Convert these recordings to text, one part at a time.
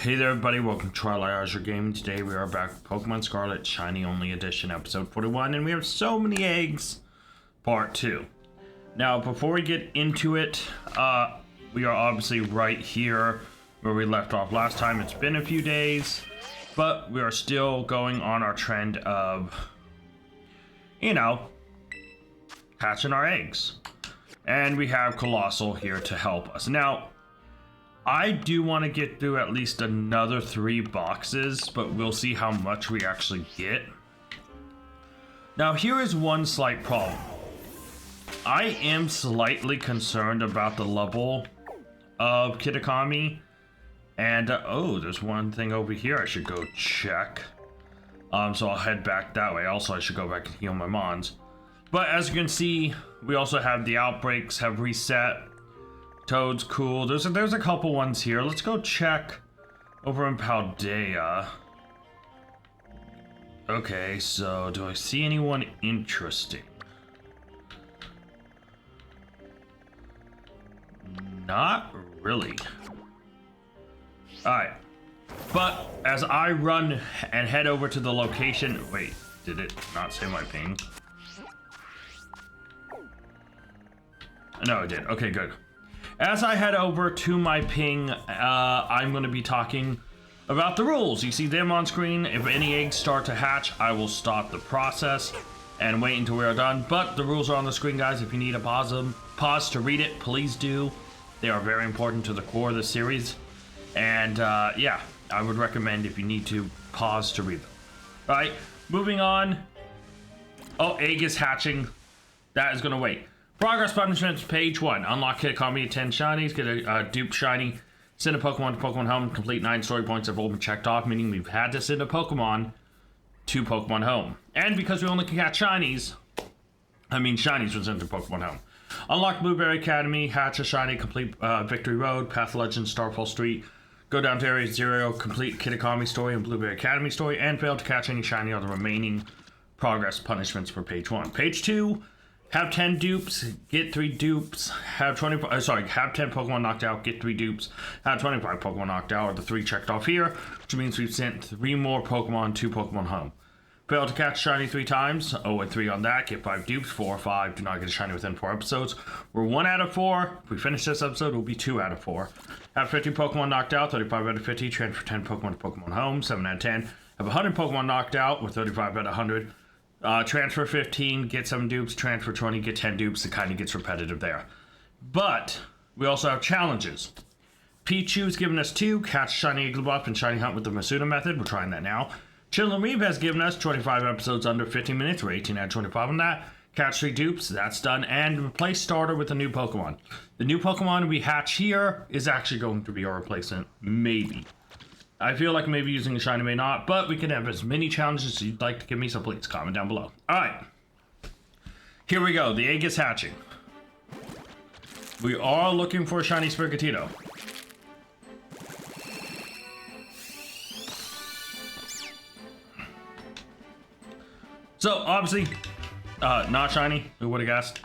Hey there everybody, welcome to Twilight Azure Gaming. Today we are back with Pokemon Scarlet Shiny Only Edition episode 41, and we have so many eggs, part 2. Now before we get into it, we are obviously right here where we left off last time. It's been a few days, but we are still going on our trend of, hatching our eggs. And we have Colossal here to help us. Now, I do want to get through at least another 3 boxes, but we'll see how much we actually get. Now, here is one slight problem. I am slightly concerned about the level of Kitakami. And, oh, there's one thing over here I should go check. So I'll head back that way. Also, I should go back and heal my Mons. But as you can see, we also have the outbreaks have reset. Toad's cool. There's a couple ones here. Let's go check over in Paldea. Okay, so do I see anyone interesting? Not really. Alright. But as I run and head over to the location... Wait, did it not say my ping? No, it did. Okay, good. As I head over to my ping, I'm going to be talking about the rules. You see them on screen. If any eggs start to hatch, I will stop the process and wait until we're done. But the rules are on the screen, guys. If you need to pause to read it, please do. They are very important to the core of the series. And yeah, I would recommend if you need to pause to read them. All right, moving on. Oh, egg is hatching. That is going to wait. Progress punishments, page 1. Unlock Kitakami 10 shinies, get a duped shiny, send a Pokemon to Pokemon Home, complete 9 story points have all been checked off, meaning we've had to send a Pokemon to Pokemon Home. And because we only can catch shinies were sent to Pokemon Home. Unlock Blueberry Academy, hatch a shiny, complete Victory Road, Path Legend, Starfall Street, go down to Area 0, complete Kitakami story and Blueberry Academy story, and fail to catch any shiny on the remaining progress punishments for page 1. Page 2. Have 10 dupes, get 3 dupes, have 10 Pokemon knocked out, get 3 dupes, have 25 Pokemon knocked out, are the 3 checked off here, which means we've sent 3 more Pokemon to Pokemon Home. Fail to catch shiny 3 times, 0 and 3 on that, get 5 dupes, 4 or 5, do not get a shiny within 4 episodes. We're 1 out of 4, if we finish this episode, we'll be 2 out of 4. Have 50 Pokemon knocked out, 35 out of 50, transfer 10 Pokemon to Pokemon Home, 7 out of 10. Have 100 Pokemon knocked out, with 35 out of 100. Transfer 15, get 7 dupes, transfer 20, get 10 dupes. It kind of gets repetitive there. But we also have challenges. Pichu's given us 2, catch shiny Igglybuff and shiny hunt with the Masuda method. We're trying that now. Chillin' Reeve has given us 25 episodes under 15 minutes. We're 18 out of 25 on that. Catch 3 dupes, that's done. And replace starter with a new Pokemon. The new Pokemon we hatch here is actually going to be our replacement. Maybe. I feel like maybe using a shiny may not, but we can have as many challenges as you'd like to give me, so please comment down below. Alright. Here we go. The egg is hatching. We are looking for a shiny Sprigatito. So, obviously, not shiny. Who would have guessed?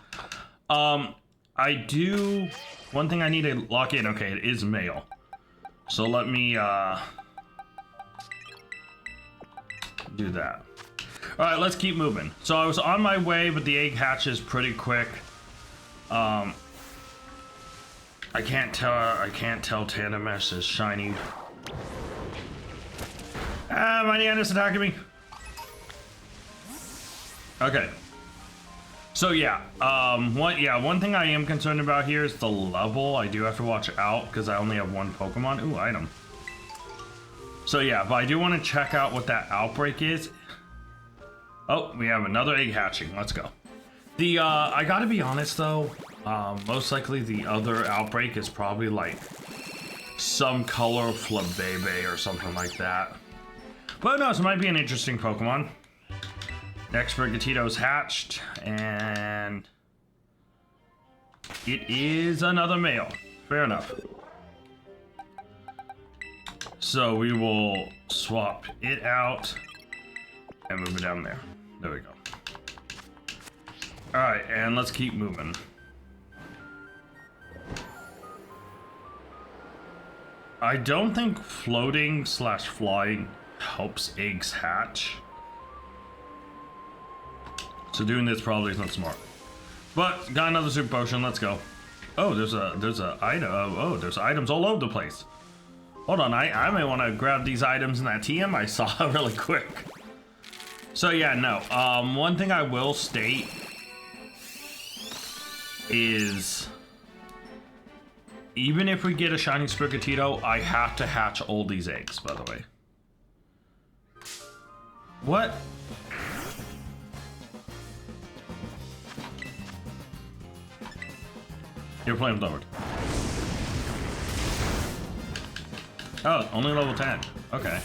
I do... One thing I need to lock in. Okay, it is male. So let me, do that. All right, let's keep moving. So I was on my way, but the egg hatches pretty quick. I can't tell Tandemesh is shiny. My Nana's attacking me. Okay. So yeah, one thing I am concerned about here is the level. I do have to watch out because I only have 1 Pokemon. Ooh, item. So yeah, but I do want to check out what that outbreak is. Oh, we have another egg hatching. Let's go. The I gotta be honest though, most likely the other outbreak is probably like some color Flabebe or something like that. But no, it might be an interesting Pokemon. Next Sprigatito's hatched, and it is another male. Fair enough. So we will swap it out and move it down there. There we go. Alright, and let's keep moving. I don't think floating slash flying helps eggs hatch. So doing this probably is not smart. But got another super potion. Let's go. Oh, there's a item. Oh, there's items all over the place. Hold on, I may want to grab these items in that TM I saw really quick. So yeah, no. One thing I will state is, even if we get a shiny Sprigatito, I have to hatch all these eggs, by the way. What? You're playing with Lord. Oh, only level 10. Okay.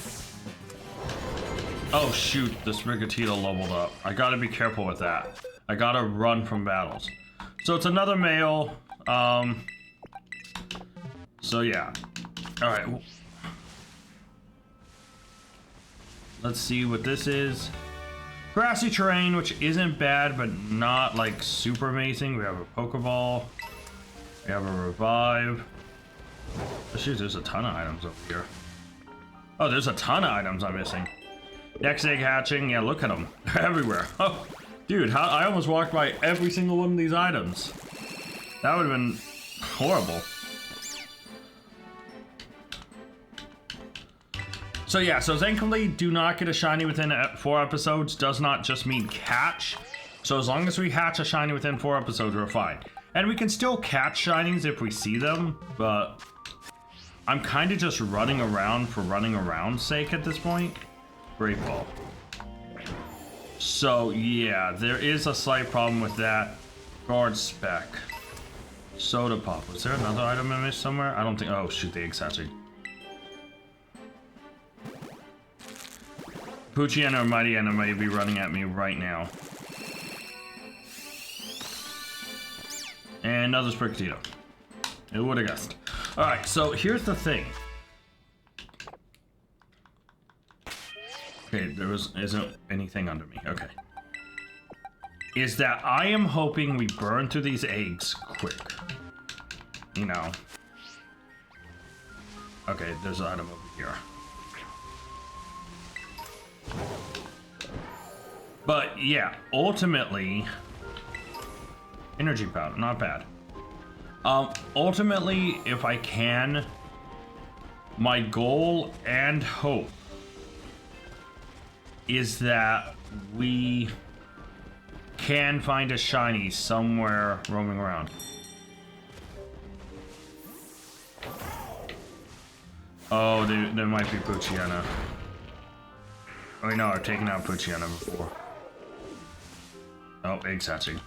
Oh shoot, the Sprigatito leveled up. I gotta be careful with that. I gotta run from battles. So it's another male. So yeah. Alright. Let's see what this is. Grassy terrain, which isn't bad, but not like super amazing. We have a Pokeball. We have a Revive. Oh, shoot, there's a ton of items over here. Oh, there's a ton of items I'm missing. Next egg hatching. Yeah, look at them. They're everywhere. Oh, dude, I almost walked by every single one of these items. That would have been horrible. So yeah, so thankfully, do not get a shiny within 4 episodes does not just mean catch. So as long as we hatch a shiny within 4 episodes, we're fine. And we can still catch shinies if we see them, but I'm kind of just running around for running around's sake at this point. Great ball. So yeah, there is a slight problem with that. Guard spec. Soda pop. Was there another item I missed somewhere? I don't think. Oh shoot, the egg hatching. Poochyena or Mightyena may be running at me right now. And another Sprigatito. Who would have guessed? Alright, so here's the thing. Okay, there isn't anything under me. Okay. Is that I am hoping we burn through these eggs quick. You know. Okay, there's an item over here. But yeah, ultimately, energy powder, not bad. Ultimately, if I can, my goal and hope is that we can find a shiny somewhere roaming around. Oh, there might be Poochyena. Oh, no, I've taken out Poochyena before. Oh, egg hatching.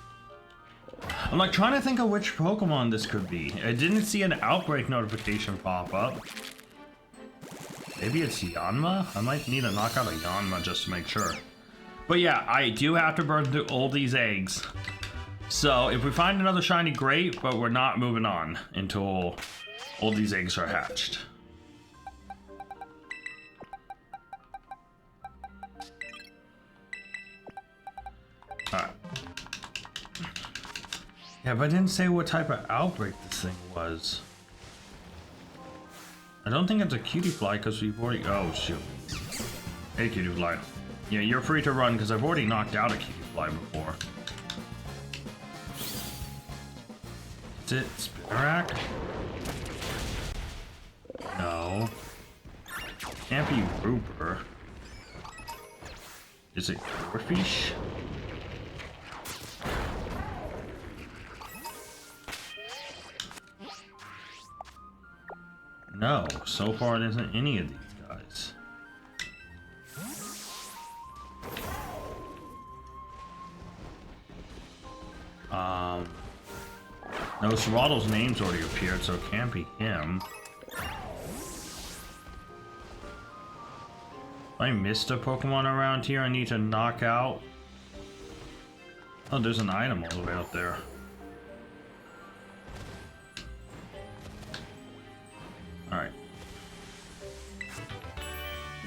I'm like trying to think of which Pokemon this could be. I didn't see an outbreak notification pop up. Maybe it's Yanma? I might need to knock out a Yanma just to make sure. But yeah, I do have to burn through all these eggs. So if we find another shiny, great, but we're not moving on until all these eggs are hatched. Alright. Yeah, but I didn't say what type of outbreak this thing was. I don't think it's a cutie fly because we've already... Oh, shoot. Hey, cutie fly. Yeah, you're free to run because I've already knocked out a cutie fly before. Is it Spinarak? No. Can't be Rooper. Is it Corfish? No, so far it isn't any of these guys. No, Swaddle's name's already appeared, so it can't be him. I missed a Pokemon around here I need to knock out. Oh, there's an item all the way up there. Alright.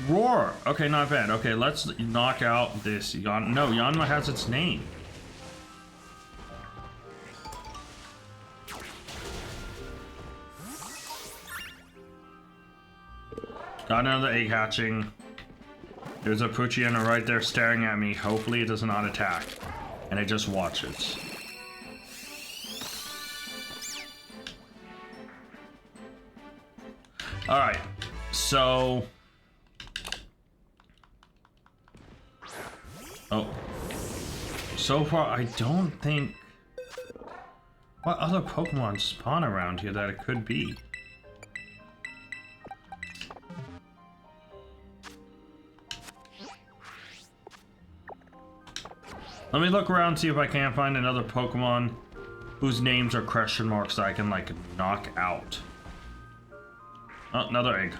Roar! Okay, not bad. Okay, let's knock out this Yanma. No, Yanma has its name. Got another egg hatching. There's a Poochyena right there staring at me. Hopefully it does not attack. And it just watches. Alright, so... Oh. So far, I don't think... What other Pokemon spawn around here that it could be? Let me look around and see if I can't find another Pokemon whose names are question marks that I can, like, knock out. Oh, another egg.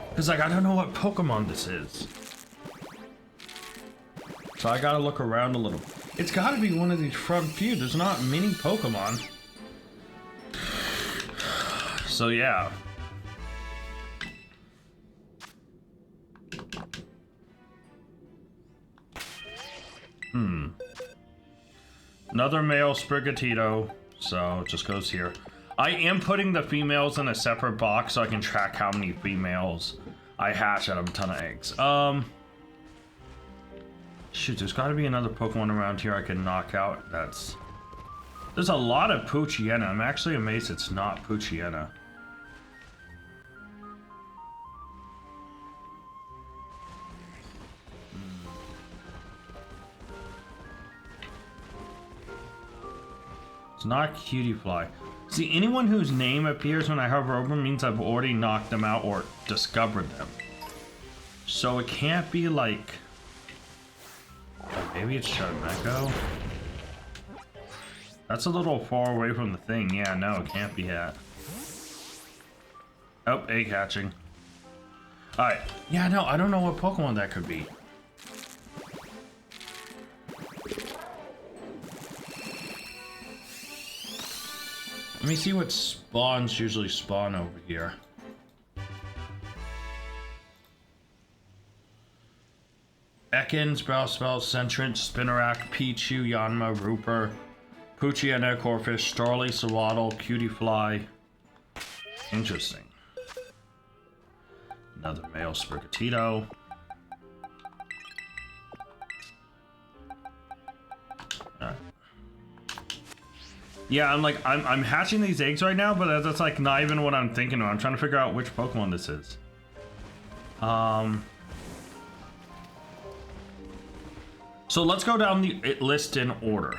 Because, like, I don't know what Pokemon this is. So I gotta look around a little. It's gotta be one of these front few. There's not many Pokemon. So, yeah. Another male Sprigatito, so it just goes here. I am putting the females in a separate box so I can track how many females I hatch out of a ton of eggs. Shoot, there's got to be another Pokemon around here I can knock out. There's a lot of Poochyena. I'm actually amazed it's not Poochyena. It's not Cutiefly. See, anyone whose name appears when I hover over means I've already knocked them out or discovered them. So it can't be like... Maybe it's Shadmeko? That's a little far away from the thing. Yeah, no, it can't be that. Oh, egg hatching. Alright. Yeah, no, I don't know what Pokemon that could be. Let me see what spawns usually spawn over here. Ekans, Bellspell, Sentient, Spinarak, Pichu, Yanma, Rooper, Poochyena, Corphish, Starly, Sawaddle, Cutiefly. Interesting. Another male Sprigatito. Alright. Yeah, I'm hatching these eggs right now, but that's like not even what I'm thinking of. I'm trying to figure out which Pokemon this is. So let's go down the list in order.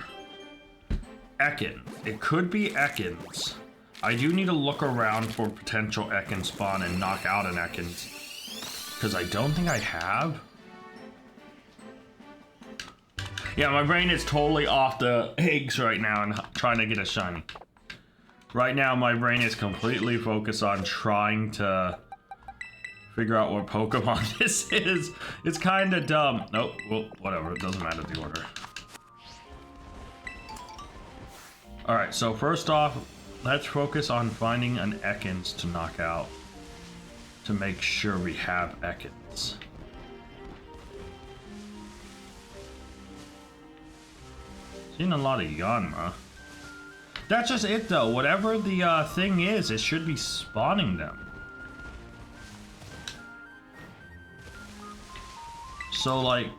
Ekans. It could be Ekans. I do need to look around for potential Ekans spawn and knock out an Ekans. Because I don't think I have. Yeah, my brain is totally off the eggs right now and trying to get a shiny. Right now, my brain is completely focused on trying to figure out what Pokemon this is. It's kind of dumb. Nope, well, whatever. It doesn't matter the order. Alright, so first off, let's focus on finding an Ekans to knock out. To make sure we have Ekans. Seen a lot of Yanma. That's just it though. Whatever the thing is, it should be spawning them. So like,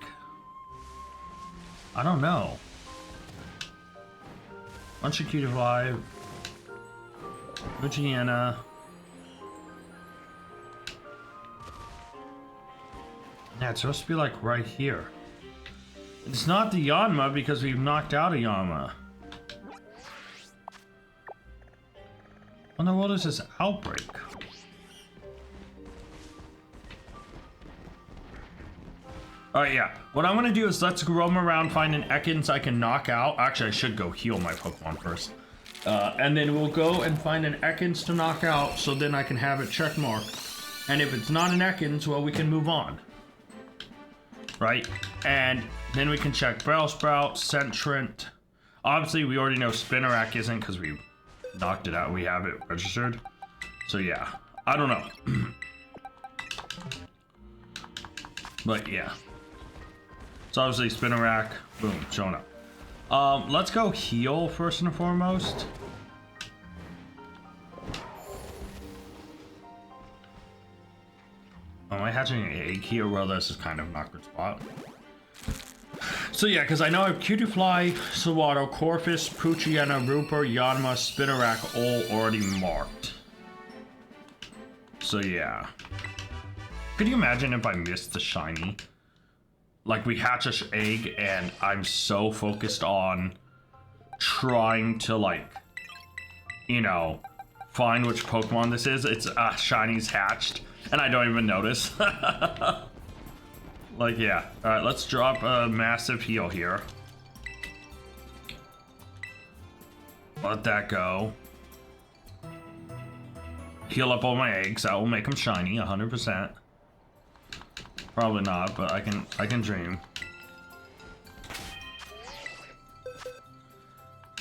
I don't know. Bunch of Cutiefly, Poochyena. Yeah, it's supposed to be like right here. It's not the Yanma because we've knocked out a Yanma. What in the world is this outbreak? Alright, yeah. What I'm gonna do is let's roam around, find an Ekans I can knock out. Actually, I should go heal my Pokemon first. And then we'll go and find an Ekans to knock out, so then I can have it check mark. And if it's not an Ekans, well, we can move on. Right? And then we can check Bellsprout, Sentient. Obviously, we already know Spinarak isn't because we knocked it out. We have it registered. So yeah, I don't know. But yeah. So obviously Spinarak, boom, showing up. Let's go heal first and foremost. hatching an egg here? Well, this is kind of an awkward spot. So yeah, because I know I have Cutiefly, Sawato, Corpus, Poochyena, Rooper, Yanma, Spinarak all already marked. So yeah. Could you imagine if I missed the shiny? Like, we hatch an egg and I'm so focused on trying to, like, you know, find which Pokemon this is. It's shiny's hatched and I don't even notice. Like, yeah. Alright, let's drop a massive heal here. Let that go. Heal up all my eggs. That will make them shiny, 100%. Probably not, but I can dream.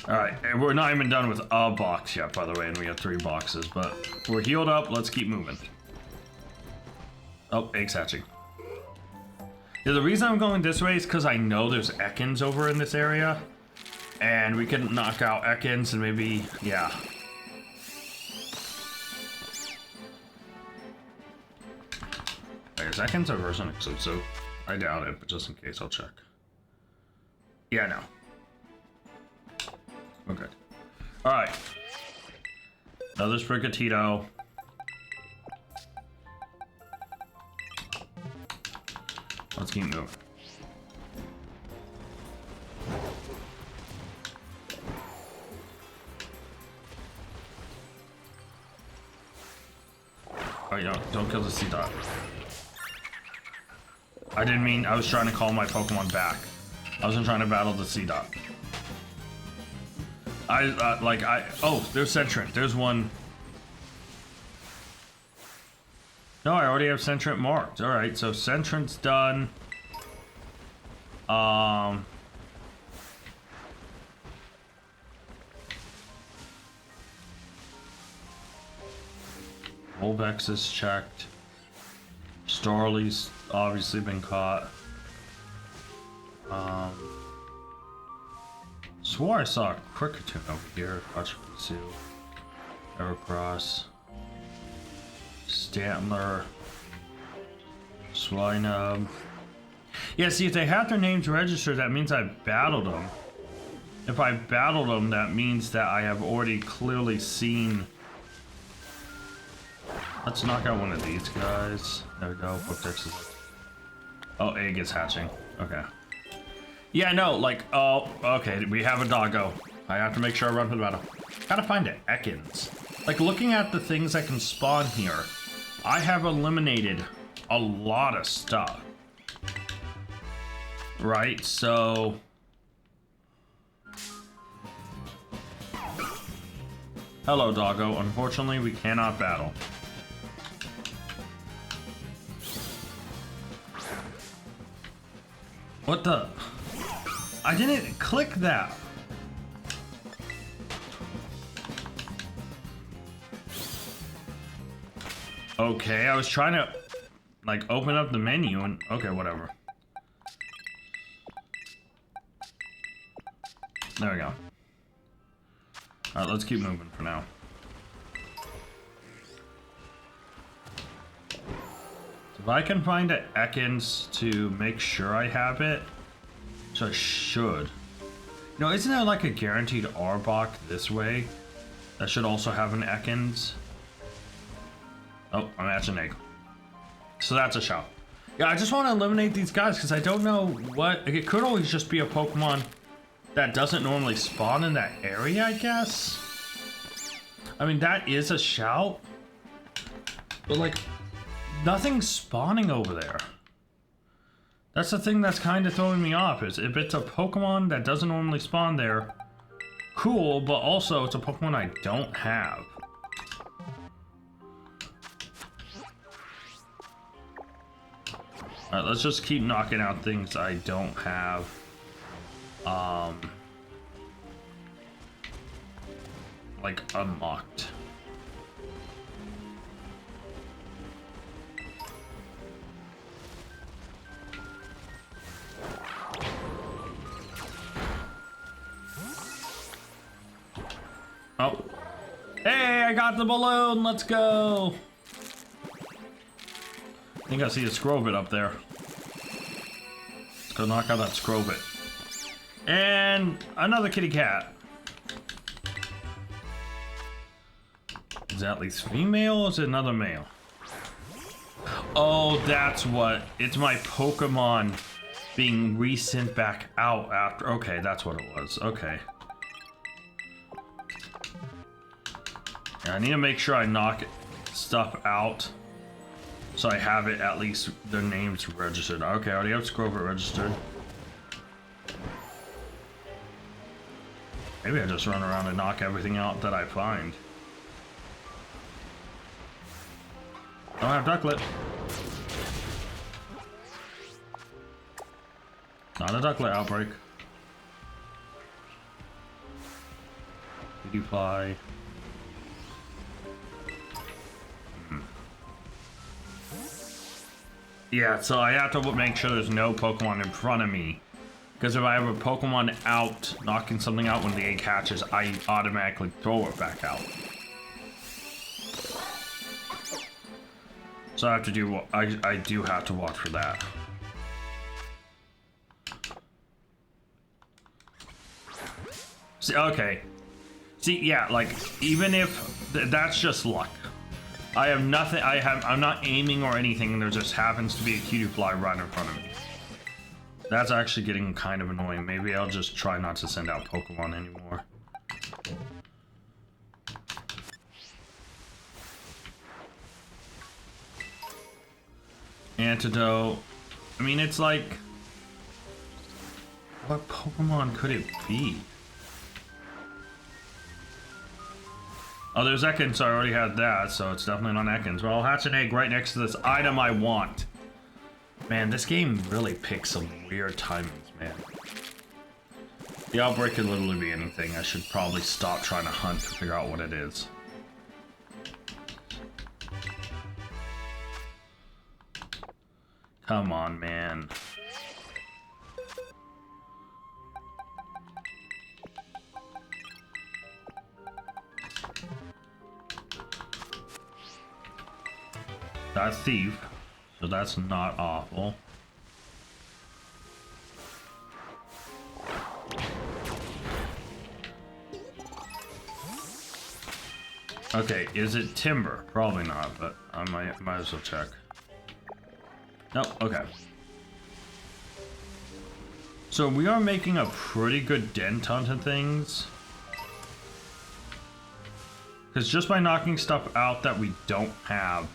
Alright, and we're not even done with a box yet, by the way, and we have 3 boxes, but we're healed up. Let's keep moving. Oh, eggs hatching. Yeah, the reason I'm going this way is because I know there's Ekans over in this area. And we can knock out Ekans and maybe, yeah. Wait, is Ekans a version exclusive? I doubt it, but just in case, I'll check. Yeah, no. We're good. Alright. Another Sprigatito. Let's keep moving. Oh, yeah, don't kill the C-Dot. I didn't mean, I was trying to call my Pokemon back. I wasn't trying to battle the C-Dot. Oh, there's Sentrant. There's one. No, I already have Sentrant marked. Alright, so Sentrant's done. Olvex is checked. Starly's obviously been caught. Swore I saw a Cricketune over here. Pachirisu, Evercross, Stantler, Swinub. Yeah, see, if they have their names registered, that means I battled them. If I battled them, that means that I have already clearly seen. Let's knock out one of these guys. There we go. Pokedex is. Oh, egg is hatching. Okay. Yeah, no, like, oh, okay, we have a doggo. I have to make sure I run for the battle. Gotta find it. Ekans. Like, looking at the things that can spawn here, I have eliminated a lot of stuff. Right, so... Hello, doggo. Unfortunately, we cannot battle. What the... I didn't click that. Okay, I was trying to like open up the menu and okay, whatever. There we go. Alright, let's keep moving for now. So if I can find an Ekans to make sure I have it. So I should. You know, isn't there like a guaranteed Arbok this way? That should also have an Ekans. Oh, I'm hatching an egg. So that's a shout. Yeah, I just want to eliminate these guys because I don't know what... It could always just be a Pokemon that doesn't normally spawn in that area, I guess. I mean, that is a shout. But like, nothing's spawning over there. That's the thing that's kind of throwing me off, is if it's a Pokemon that doesn't normally spawn there, cool, but also it's a Pokemon I don't have. Alright, let's just keep knocking out things I don't have. Like, unlocked. Oh. Hey, I got the balloon. Let's go. think I see a Scrovit up there. Let's go knock out that Scrovit. And another kitty cat. Is that at least female or is it another male? Oh, that's what. It's my Pokemon being resent back out after. Okay, that's what it was. Okay. Yeah, I need to make sure I knock stuff out so I have it at least their names registered. Okay, I already have Scrovit registered. Maybe I just run around and knock everything out that I find. Don't have Ducklet. Not a Ducklet outbreak. Did you fly? Yeah, so I have to make sure there's no Pokemon in front of me. Because if I have a Pokemon out, knocking something out when the egg hatches, I automatically throw it back out. So I have to do, I do have to watch for that. See, okay. See, yeah, like, even if that's just luck. I have nothing, I'm not aiming or anything, and there just happens to be a Cutiefly right in front of me. That's actually getting kind of annoying. Maybe I'll just try not to send out Pokemon anymore. Antidote. I mean, it's like... What Pokemon could it be? Oh, there's Ekans, so I already had that, so it's definitely not Ekans. Well, I'll hatch an egg right next to this item I want. Man, this game really picks some weird timings, man. The outbreak could literally be anything. I should probably stop trying to hunt to figure out what it is. Come on, man. That's Thief, so that's not awful. Okay, is it Timber? Probably not, but I might as well check. Nope, okay. So we are making a pretty good dent onto things. Because just by knocking stuff out that we don't have,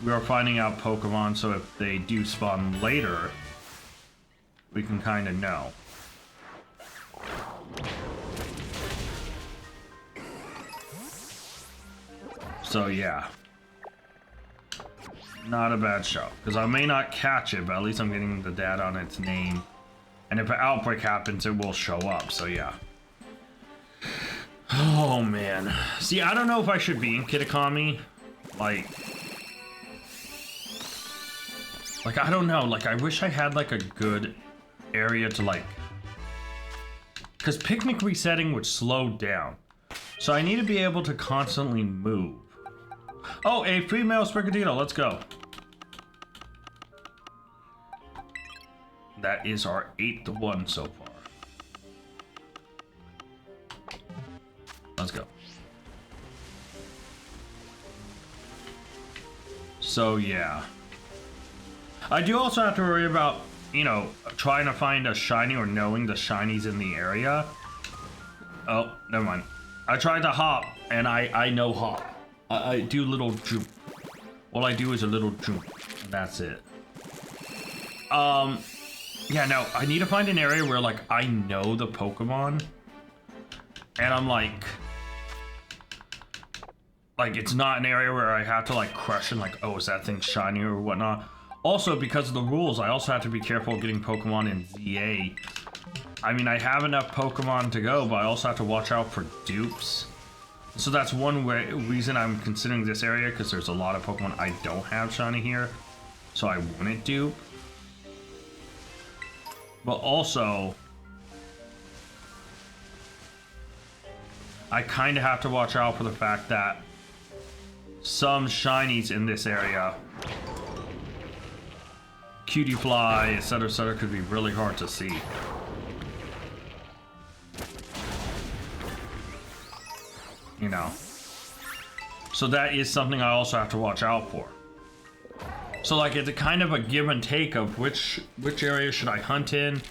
we are finding out Pokemon, so if they do spawn later, we can kind of know. So yeah. Not a bad show. Because I may not catch it, but at least I'm getting the data on its name. And if an outbreak happens, it will show up, so yeah. Oh man. See, I don't know if I should be in Kitakami. Like, I don't know, like, I wish I had, like, a good area to, like... Because picnic resetting would slow down. So I need to be able to constantly move. Oh, a female Sprigatito, let's go. That is our 8th one so far. Let's go. So, yeah. I do also have to worry about, you know, trying to find a shiny or knowing the shinies in the area. Oh, never mind. I tried to hop, and I know hop. I do little jump. All I do is a little jump, and that's it. Yeah, no, I need to find an area where, like, I know the Pokemon, and I'm like, it's not an area where I have to, like, question, like, oh, is that thing shiny or whatnot. Also, because of the rules, I also have to be careful getting Pokemon in ZA. I mean, I have enough Pokemon to go, but I also have to watch out for dupes. So that's one reason I'm considering this area, because there's a lot of Pokemon I don't have shiny here, so I wouldn't dupe. But also, I kind of have to watch out for the fact that some shinies in this area cutie fly, etc., could be really hard to see. You know. So that is something I also have to watch out for. So like it's a kind of a give and take of which area should I hunt in?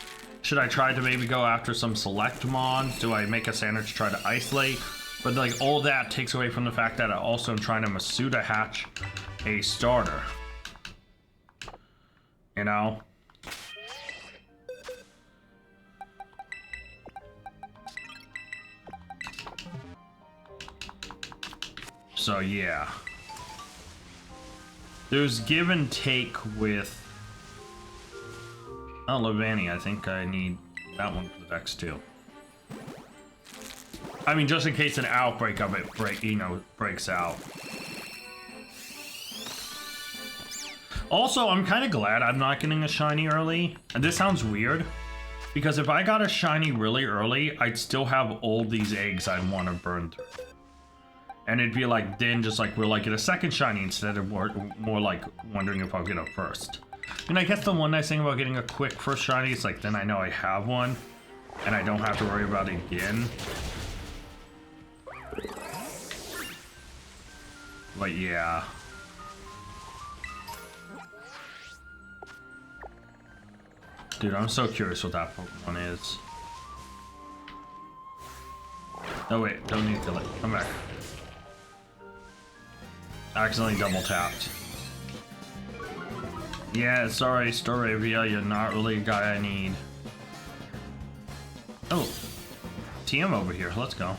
Should I try to maybe go after some select mons? Do I make a standard to try to isolate? But like all that takes away from the fact that I also am trying to Masuda hatch a starter. You know? So yeah. There's give and take with... Oh, Levani, I think I need that one for the Vex too. I mean, just in case an outbreak of it breaks out. Also, I'm kind of glad I'm not getting a shiny early. And this sounds weird, because if I got a shiny really early, I'd still have all these eggs I want to burn through. And it'd be like, then just like, will I get a second shiny instead of more like wondering if I'll get a first. And I guess the one nice thing about getting a quick first shiny is like, then I know I have one, and I don't have to worry about it again. But yeah. Dude, I'm so curious what that Pokemon is. Oh wait, don't need to kill it. Come back. Accidentally double tapped. Yeah, sorry, Staravia, you're not really a guy I need. Oh, TM over here, let's go.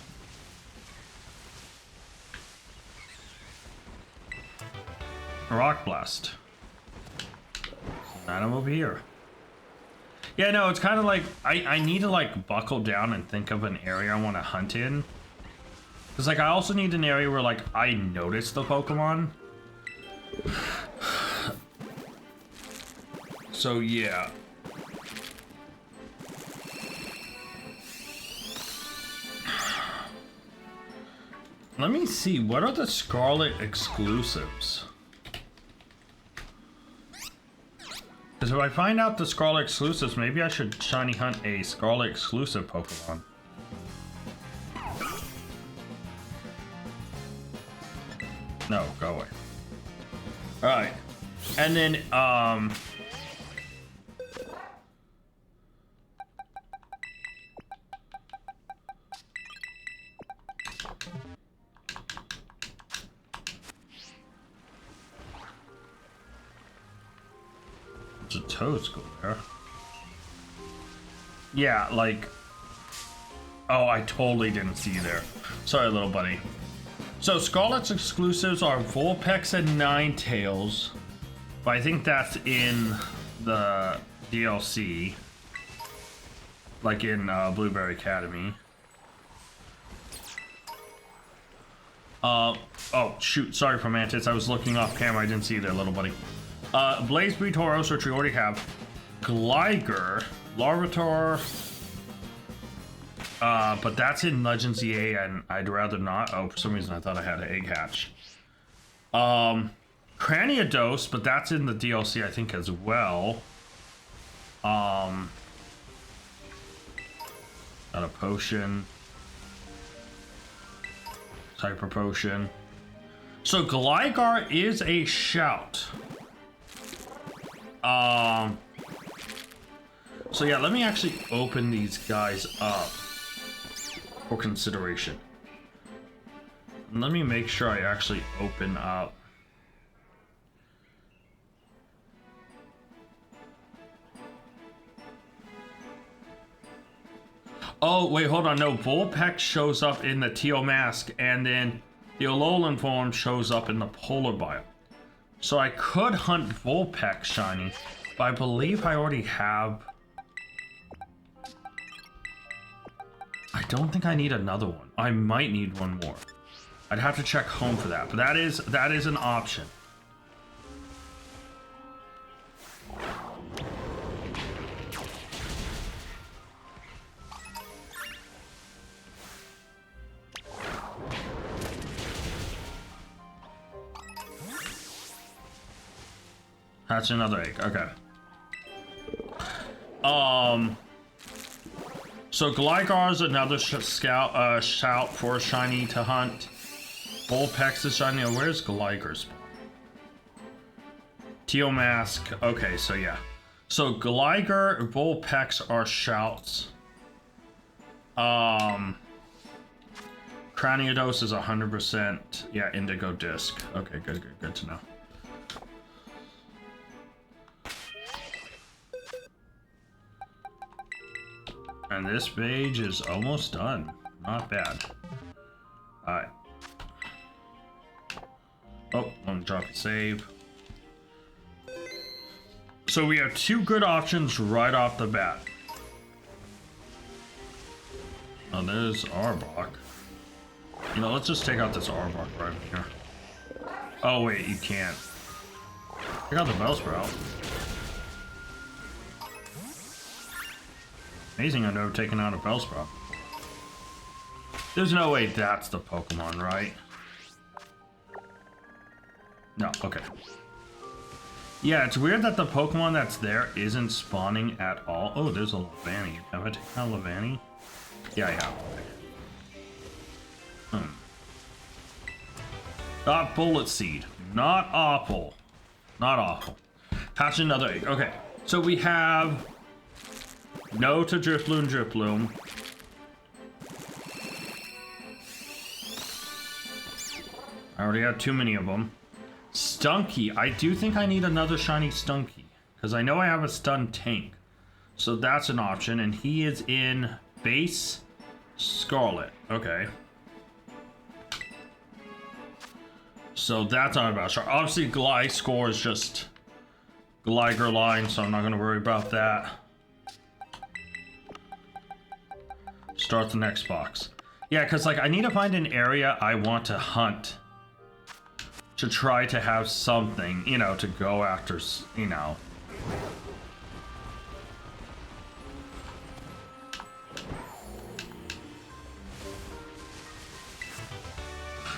Rock Blast. And I'm over here. Yeah, no, it's kind of like, I need to like buckle down and think of an area I want to hunt in. Because like I also need an area where like I notice the Pokemon. So yeah. Let me see, what are the Scarlet exclusives? Because if I find out the Scarlet exclusives, maybe I should shiny hunt a Scarlet exclusive Pokemon. No, go away. Alright. And then, there's a Toad School there. Yeah, like... Oh, I totally didn't see you there. Sorry, little buddy. So, Scarlet's exclusives are Vulpix and Ninetales. But I think that's in the DLC. Like in Blueberry Academy. Oh, shoot. Sorry for Mantis. I was looking off camera. I didn't see you there, little buddy. Blaze Breed Tauros, which we already have. Gligar. Larvitar. But that's in Legends EA, and I'd rather not. Oh, for some reason I thought I had an egg hatch. Craniados, but that's in the DLC, I think, as well. Got a potion. Hyper potion. So Gligar is a shout. So yeah, let me actually open these guys up for consideration. Let me make sure I actually open up. Oh, wait, hold on. No, Vulpix shows up in the Teal Mask, and then the Alolan form shows up in the Polar Biome. So I could hunt Vulpix shiny, but I believe I already have... I don't think I need another one. I might need one more. I'd have to check home for that, but that is an option. Hatch another egg. Okay. So Gligar's another shout for a shiny to hunt. Vulpix is shiny. Where's Gligar's? Teal Mask. Okay, so yeah. So Gligar and Vulpix are shouts. Cranidos is 100%. Yeah, Indigo Disc. Okay, good to know. And this page is almost done. Not bad. Alright. Oh, I'm gonna drop a save. So we have two good options right off the bat. Oh, there's Arbok. You know, let's just take out this Arbok right here. Oh wait, you can't. Take out the Bellsprout. Amazing, I've never taken out a Bellsprout. There's no way that's the Pokemon, right? No, okay. Yeah, it's weird that the Pokemon that's there isn't spawning at all. Oh, there's a Levani. Have I taken out Levani? Yeah, I have. Not Bullet Seed. Not awful. Not awful. Hatch another egg. Okay, so we have no to Drifloon. I already have too many of them. Stunky. I do think I need another shiny Stunky, because I know I have a Stun Tank. So that's an option, and he is in base Scarlet. Okay. So that's not about sure. Obviously, Gliscor is just Gligar line, so I'm not going to worry about that. Start the next box. Yeah, because like I need to find an area I want to hunt to try to have something, you know, to go after, you know.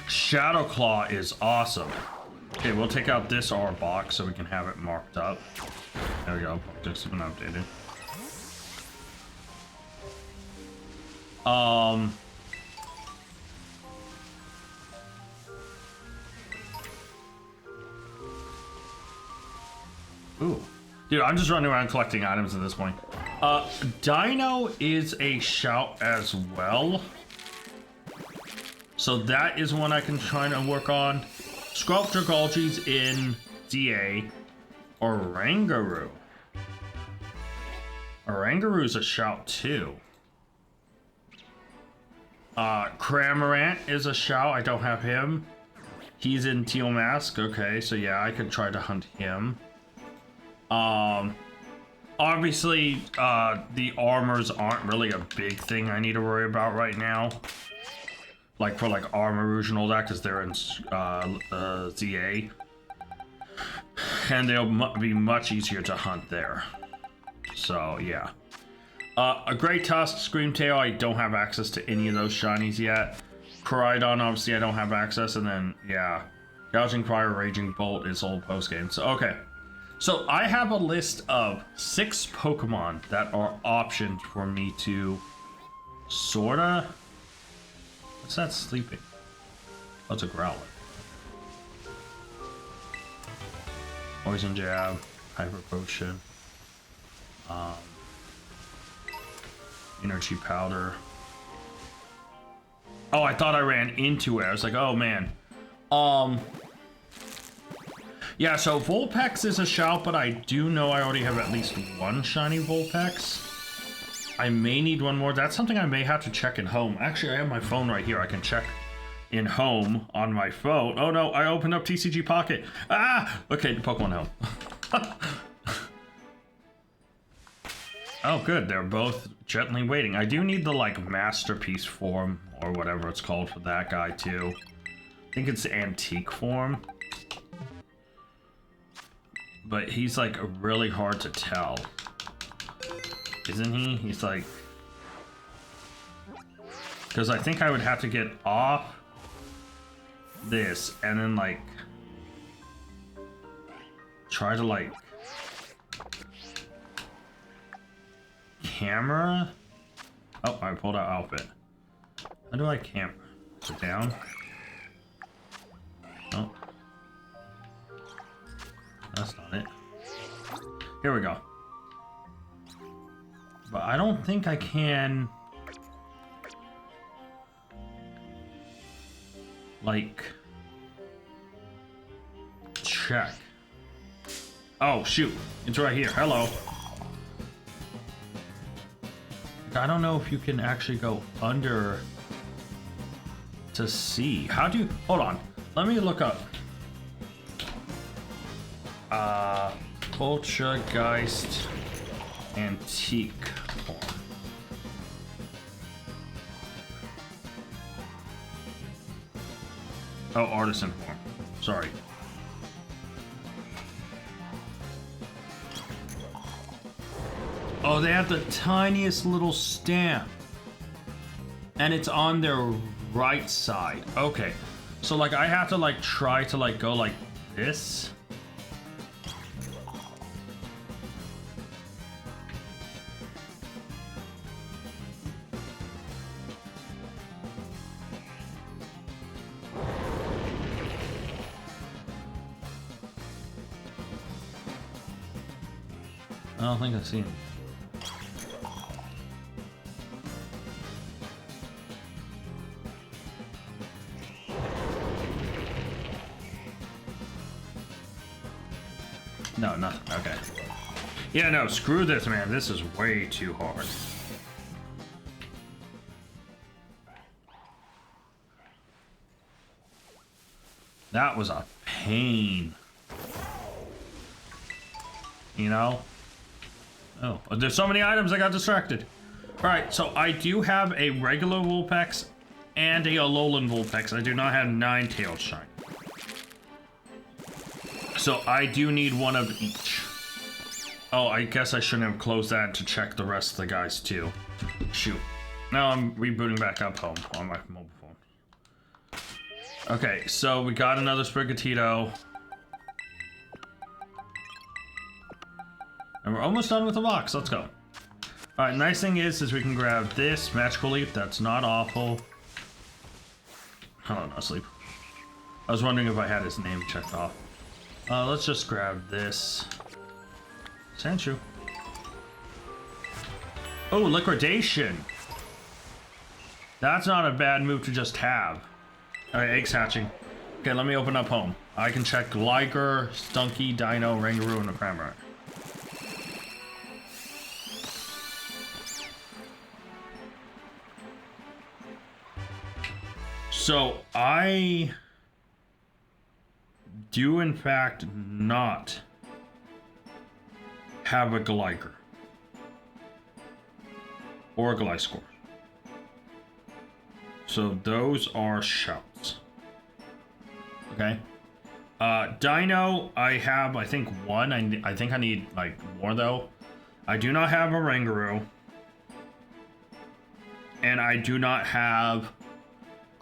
Shadow Claw is awesome. Okay, we'll take out this Arbok so we can have it marked up. There we go. This has been updated. Ooh. Dude, I'm just running around collecting items at this point. Dino is a shout as well. So that is one I can try to work on. Sculpture Galgy's in DA. Oranguru. Orangaru's a shout too. Cramorant is a shout. I don't have him. He's in Teal Mask. Okay, so yeah, I could try to hunt him. Obviously, the armors aren't really a big thing I need to worry about right now. Like for like Armor Rouge and all that, because they're in ZA. And they'll be much easier to hunt there. So, yeah. A Great Tusk, Screamtail, I don't have access to any of those shinies yet. Koraidon, obviously I don't have access, and then, yeah. Gouging Fire, Raging Bolt is old post-game. So, okay. So, I have a list of 6 Pokemon that are options for me to sorta... What's that sleeping? Oh, it's a Growlithe. Poison Jab, Hyper Potion, Energy Powder. Oh, I thought I ran into it. I was like, oh man. Yeah, so Vulpix is a shout, but I do know I already have at least one shiny Vulpix. I may need one more. That's something I may have to check in home. Actually, I have my phone right here. I can check in home on my phone. Oh no, I opened up TCG Pocket. Ah! Okay, Pokemon Home. Oh good, they're both gently waiting. I do need the like masterpiece form or whatever it's called for that guy too. I think it's antique form. But he's like really hard to tell. Isn't he? He's like... Because I think I would have to get off this and then like try to like camera? Oh, I pulled out outfit. How do I camera? Sit down. Oh. That's not it. Here we go. But I don't think I can... like... check. Oh, shoot. It's right here. Hello. I don't know if you can actually go under to see. How do you... hold on. Let me look up. Poltergeist Antique form. Oh, artisan form. Sorry. Oh, they have the tiniest little stamp. And it's on their right side. Okay. So, like, I have to, like, try to, like, go like this. I don't think I've seen it. No, nothing. Okay. Yeah, no, screw this, man. This is way too hard. That was a pain. You know? Oh, there's so many items I got distracted. Alright, so I do have a regular Vulpix and a Alolan Vulpix. I do not have Ninetales Shine. So I do need one of each. Oh, I guess I shouldn't have closed that to check the rest of the guys too. Shoot. Now I'm rebooting back up home on my mobile phone. Okay, so we got another Sprigatito. And we're almost done with the box. Let's go. Alright, nice thing is we can grab this Magical Leaf. That's not awful. Hold on, no sleep. I was wondering if I had his name checked off. Let's just grab this. Sandshrew. Oh, Liquidation. That's not a bad move to just have. Alright, eggs hatching. Okay, let me open up home. I can check Liger, Stunky, Dino, Rangaroo, and the Cramorant. So, I do in fact not have a Gligar or a Gliscor. So those are shouts. Okay. Dino, I have, I think, one. I think I need, like, more, though. I do not have a Rangaroo. And I do not have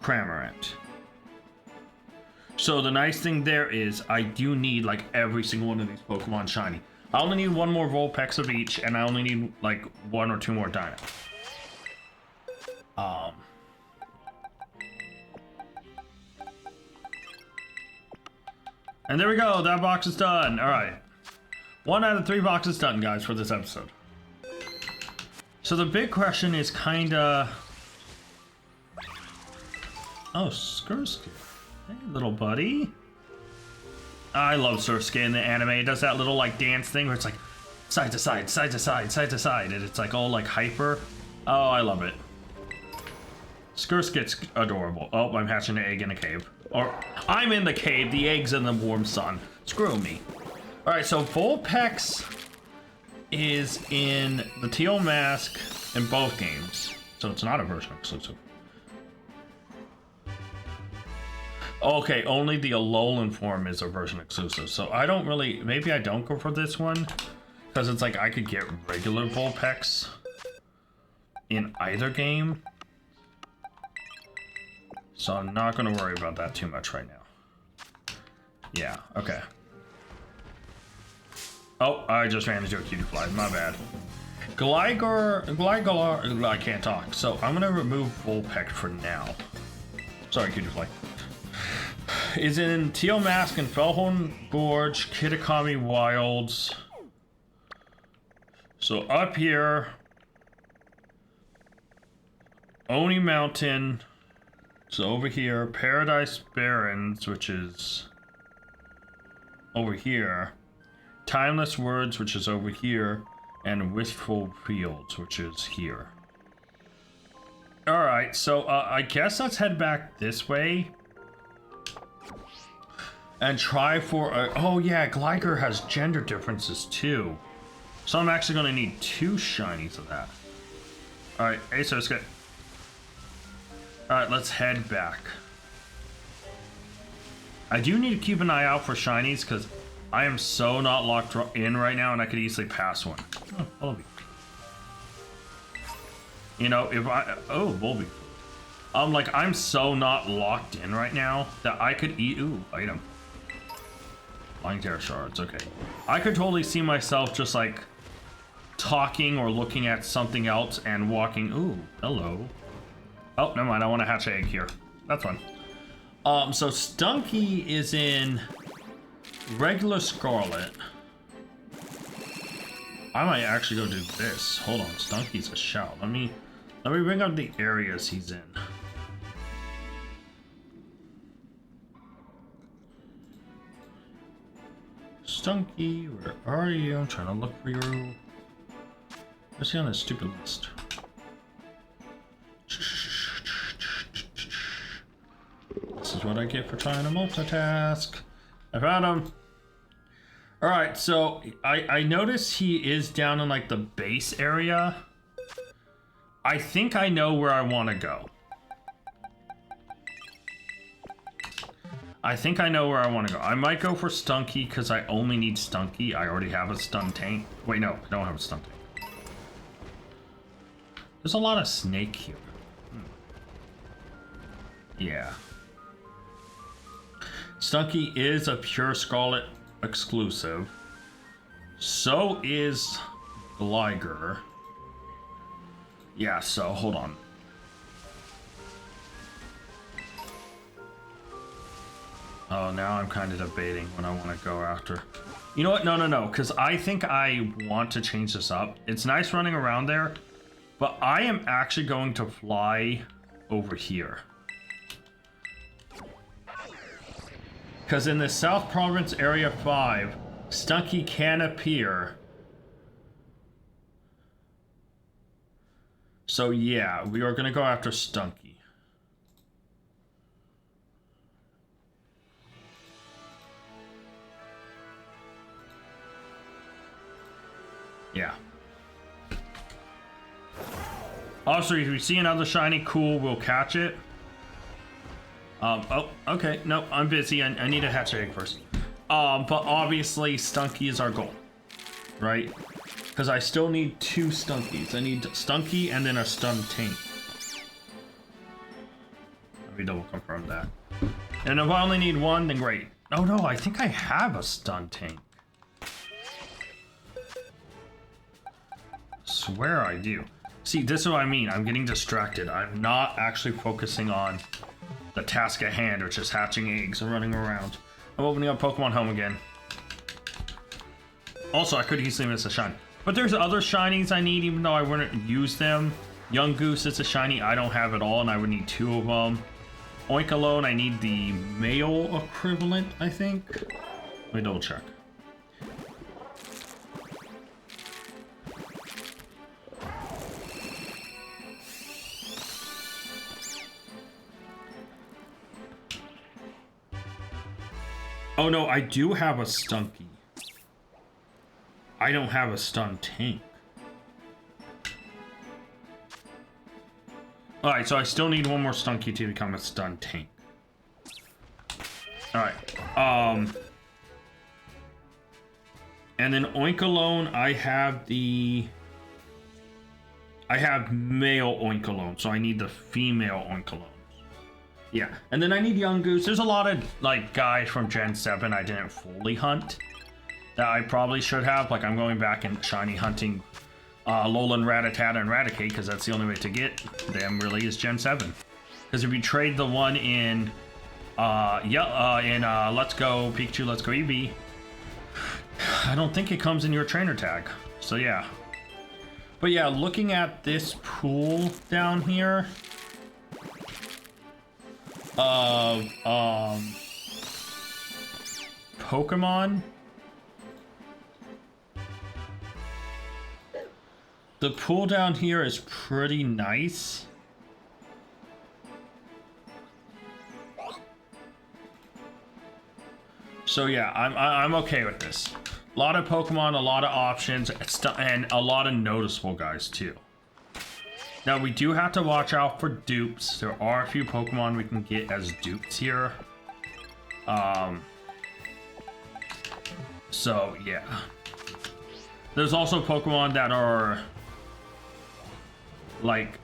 Cramorant. So the nice thing there is I do need, like, every single one of these Pokemon shiny. I only need one more Vulpix of each, and I only need, like, one or two more Dino. And there we go, that box is done. Alright. 1 out of 3 boxes done, guys, for this episode. So the big question is kinda... oh, Skurski. Hey, little buddy. I love Skurski in the anime. It does that little, like, dance thing where it's like side to side, side to side, side to side, and it's like all like hyper. Oh, I love it. Skurski's adorable. Oh, I'm hatching an egg in a cave. Or, I'm in the cave, the egg's in the warm sun. Screw me. Alright, so Vulpix is in the teal mask in both games. So it's not a version exclusive. Okay, only the Alolan form is a version exclusive. So I don't really, maybe I don't go for this one. Because it's like I could get regular Vulpix in either game. So I'm not going to worry about that too much right now. Yeah, okay. Oh, I just ran into a Cutiefly, my bad. Gligar, I can't talk, so I'm gonna remove Vulpix for now. Sorry, could you play? Is in Teal Mask and Felhorn Gorge, Kitakami Wilds. So up here, Oni Mountain, so over here, Paradise Barrens, which is over here, Timeless Words, which is over here, and Wistful Fields, which is here. Alright, so I guess let's head back this way. And try for a... Oh yeah, Gligar has gender differences too. So I'm actually going to need 2 shinies of that. Alright, ASOS, good. Alright, let's head back. I do need to keep an eye out for shinies because I am so not locked in right now and I could easily pass one. Oh, Volbeat. You know, if I... Oh, Volbeat. Like, I'm so not locked in right now that I could eat... Ooh, item. Flying Terra Shards, okay. I could totally see myself just, like, talking or looking at something else and walking... Ooh, hello. Oh, never mind, I want to hatch an egg here. That's fine. So Stunky is in regular Scarlet. I might actually go do this. Hold on, Stunky's a shout. Let me bring up the areas he's in. Stunky, where are you? I'm trying to look for you. Where's he on this stupid list? This is what I get for trying to multitask. I found him. Alright, so I notice he is down in like the base area. I think I know where I want to go. I think I know where I want to go. I might go for Stunky because I only need Stunky. I already have a stun tank. Wait, no, I don't have a stun tank. There's a lot of snake here. Yeah. Stunky is a pure Scarlet exclusive. So is Gligar. Yeah, so hold on. Oh, now I'm kind of debating when I want to go after. You know what? No, because I think I want to change this up. It's nice running around there, but I am actually going to fly over here. Because in the South Province Area 5, Stunky can appear. So yeah, we are going to go after Stunky. Yeah. Also, if we see another shiny, cool, we'll catch it. Oh, okay. No, I'm busy. I need to hatch an egg first. But obviously, Stunky is our goal, right? Because I still need 2 Stunkies. I need Stunky and then a stun tank. Let me double confirm that. And if I only need 1, then great. Oh no, I think I have a stun tank. Swear I do. See, this is what I mean. I'm getting distracted. I'm not actually focusing on the task at hand, which is hatching eggs and running around. I'm opening up Pokemon Home again. Also, I could easily miss a shiny. But there's other shinies I need, even though I wouldn't use them. Young Goose is a shiny I don't have at all, and I would need 2 of them. Oink alone, I need the male equivalent, I think. Let me double check. Oh no, I do have a Stunky. I don't have a stun tank. Alright, so I still need 1 more Stunky to become a stun tank. Alright. And then Oink alone, I have male Oink alone, so I need the female Oink alone. Yeah, and then I need Young Goose. There's a lot of, like, guys from Gen 7 I didn't fully hunt that I probably should have. Like, I'm going back and shiny hunting Alolan, Rattata, and Raticate, because that's the only way to get them really is Gen 7. Because if you trade the one in Let's Go Pikachu, Let's Go Eevee, I don't think it comes in your trainer tag. So yeah. But yeah, looking at this pool down here of Pokemon, the pool down here is pretty nice. So yeah, I'm okay with this. A lot of Pokemon, a lot of options, and a lot of noticeable guys too. Now we do have to watch out for dupes. There are a few Pokemon we can get as dupes here. So yeah. There's also Pokemon that are like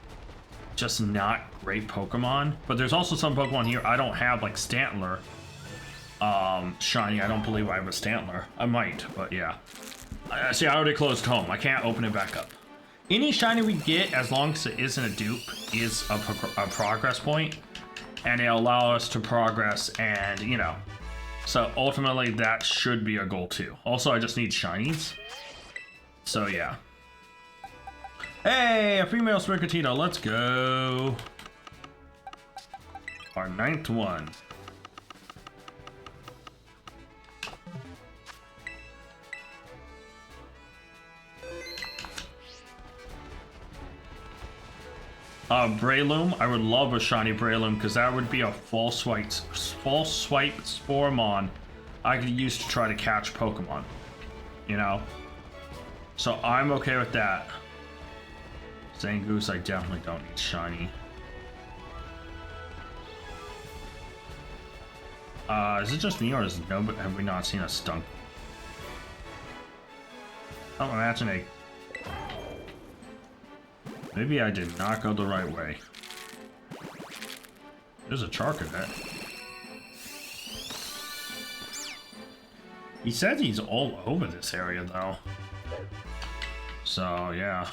just not great Pokemon, but there's also some Pokemon here I don't have, like Stantler. Shiny, I don't believe I have a Stantler. I might, but yeah. See, I already closed home. I can't open it back up. Any shiny we get, as long as it isn't a dupe, is a progress point, and it'll allow us to progress, and you know. So ultimately, that should be a goal too. Also, I just need shinies. So yeah. Hey, a female Sprigatito. Let's go. Our 9th one. Breloom, I would love a shiny Breloom because that would be a false swipe Sporemon I could use to try to catch Pokemon, you know? So I'm okay with that. Zangoose, I definitely don't need shiny. Is it just me or is nobody, have we not seen a Stunk? Oh, imagine a... Maybe I did not go the right way. There's a Charcadet. He said he's all over this area though. So yeah.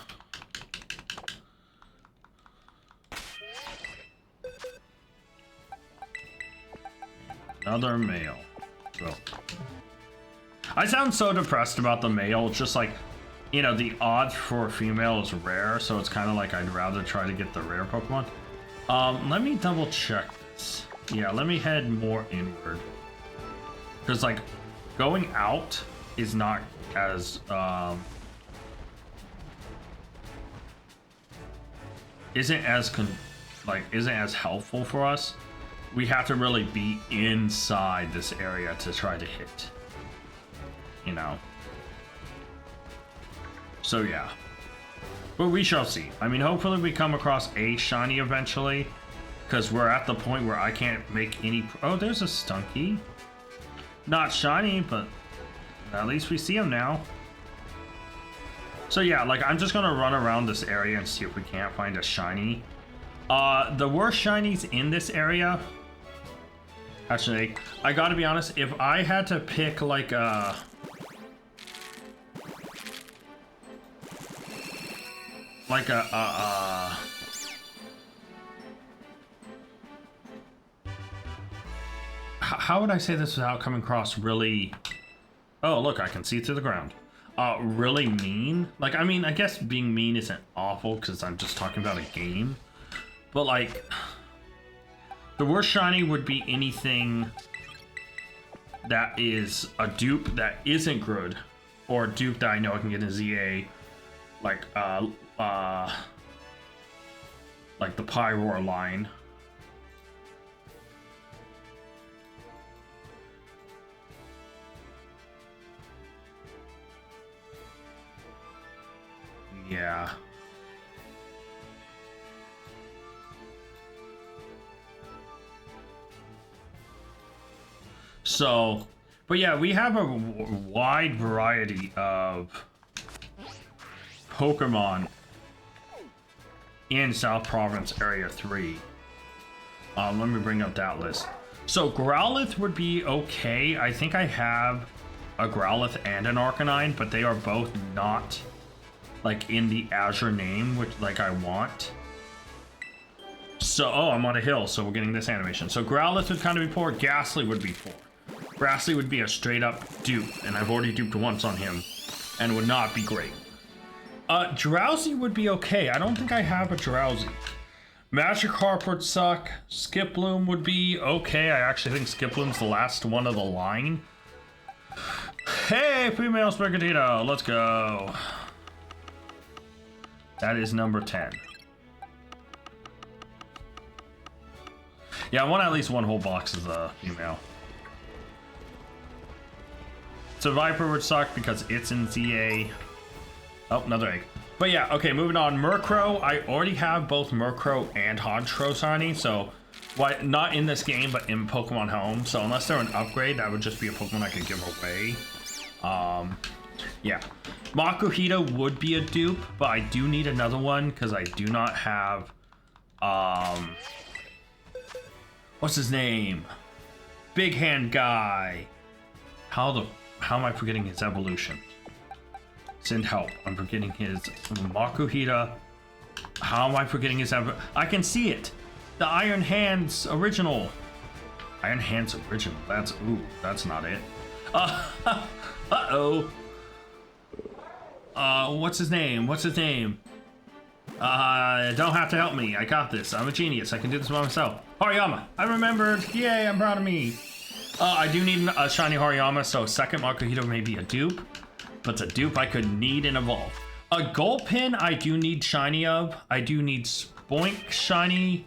Another male. So I sound so depressed about the male. It's just like, you know, the odds for a female is rare, so it's kind of like I'd rather try to get the rare Pokemon. Let me double check this. Yeah, let me head more inward. Because, like, going out is not as, isn't as helpful for us. We have to really be inside this area to try to hit. You know? So yeah, but we shall see. I mean, hopefully we come across a shiny eventually, because we're at the point where I can't make any... Oh, there's a Stunky. Not shiny, but at least we see him now. So yeah, like, I'm just gonna run around this area and see if we can't find a shiny. The worst shinies in this area... Actually, I gotta be honest, if I had to pick like a... how would I say this without coming across really... Oh, look, I can see through the ground. Really mean? Like, I mean, I guess being mean isn't awful because I'm just talking about a game. But, like, the worst shiny would be anything that is a dupe that isn't good, or a dupe that I know I can get in ZA, like the Pyroar line. Yeah. So, but yeah, we have a wide variety of Pokemon in South Province Area 3. Let me bring up that list. So Growlithe would be okay. I think I have a Growlithe and an Arcanine, but they are both not like in the Azure name, which like I want. So, oh, I'm on a hill, so we're getting this animation. So Growlithe would kind of be poor. Ghastly would be poor. Ghastly would be a straight up dupe, and I've already duped once on him, and would not be great. Drowsy would be okay. I don't think I have a Drowsy. Magikarp would suck. Skiploom would be okay. I actually think Skiploom's the last one of the line. Hey, female Sprigatito, let's go. That is number 10. Yeah, I want at least one whole box as a female. So Viper would suck because it's in ZA. Oh, another egg. But yeah, okay, moving on. Murkrow, I already have both Murkrow and Honchkrow shiny, so why not in this game, but in Pokemon Home. So unless they're an upgrade, that would just be a Pokemon I could give away. Yeah. Makuhita would be a dupe, but I do need another one because I do not have what's his name? Big Hand Guy. How am I forgetting his evolution? Send help. I'm forgetting his Makuhita. How am I forgetting his I can see it. The Iron Hands original. Iron Hands original. That's not it. Uh-oh. What's his name? Don't have to help me. I got this. I'm a genius. I can do this by myself. Hariyama. I remembered. Yay, I'm proud of me. I do need a shiny Hariyama, so second Makuhita may be a dupe. But it's a dupe I could need and evolve. A Gulpin I do need shiny of. I do need Spoink shiny.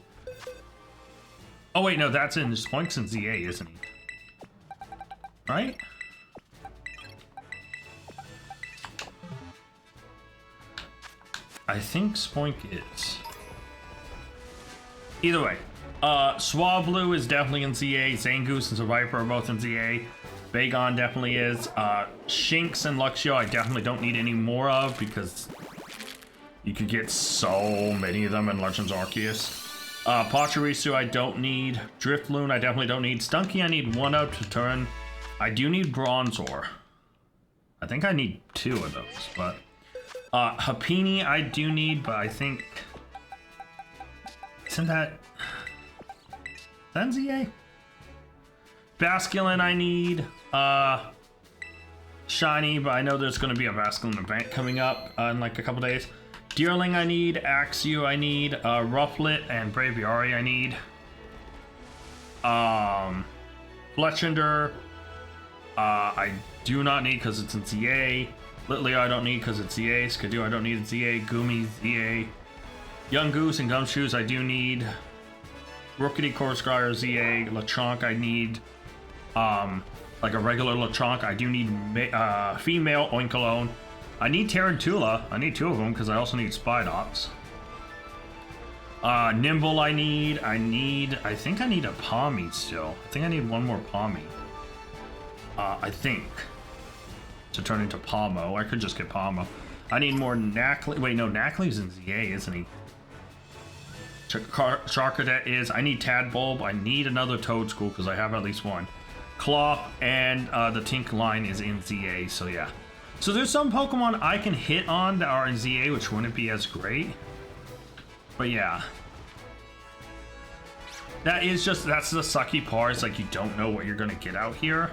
Oh wait, no, that's in Spoink's in ZA, isn't he? Right? I think Spoink is. Either way, Swablu is definitely in ZA. Zangoose and Viper are both in ZA. Bagon definitely is. Shinx and Luxio I definitely don't need any more of because you could get so many of them in Legends Arceus. Pachirisu I don't need. Drifloon I definitely don't need. Stunky I need one of to turn. I do need Bronzor. I think I need 2 of those, but Happiny I do need, but I think isn't that ZA? Basculin I need shiny, but I know there's going to be a Basculin event coming up in like a couple days. Deerling I need, Axew I need, Rufflet and Braviary I need. Fletchinder I do not need because it's in ZA. Litleo I don't need because it's ZA. Skidoo I don't need ZA. Goomy ZA. Young Goose and Gumshoes I do need. Rookity Coruscant ZA. Lechonk I need. Like a regular Lechonk. I do need female Oinkologne. I need Tarantula. I need 2 of them because I also need Spidops. Nimble I need. I think I need a Palmy still. I think I need one more Palmy. I think. To turn into Palmo. I could just get Palmo. I need more Nacli. Wait, no, Nacli's in ZA, isn't he? Charcadet is. I need Tadbulb. I need another Toadscool because I have at least one. Clop and the Tink line is in ZA, so yeah. So there's some Pokemon I can hit on that are in ZA, which wouldn't be as great. But yeah. That's the sucky part, is like you don't know what you're gonna get out here.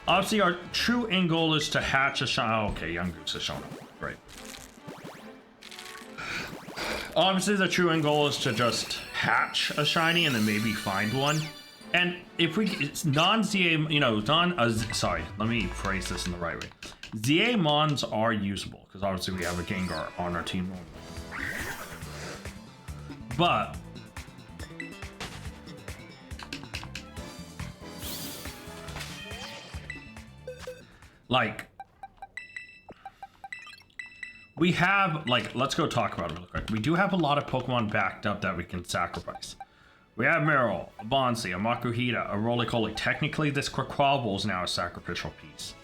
Obviously our true end goal is to hatch a shiny. Oh, okay, Young Goose has shown up. Great. Obviously the true end goal is to just hatch a shiny and then maybe find one. And if it's non-ZA, you know, sorry, let me phrase this in the right way. ZA Mons are usable, because obviously we have a Gengar on our team. But like, we have, like, let's go talk about it real quick. We do have a lot of Pokemon backed up that we can sacrifice. We have Meryl, a Bonsi, a Makuhita, a Roly-Coly. Technically, this Quaquaval is now a sacrificial piece.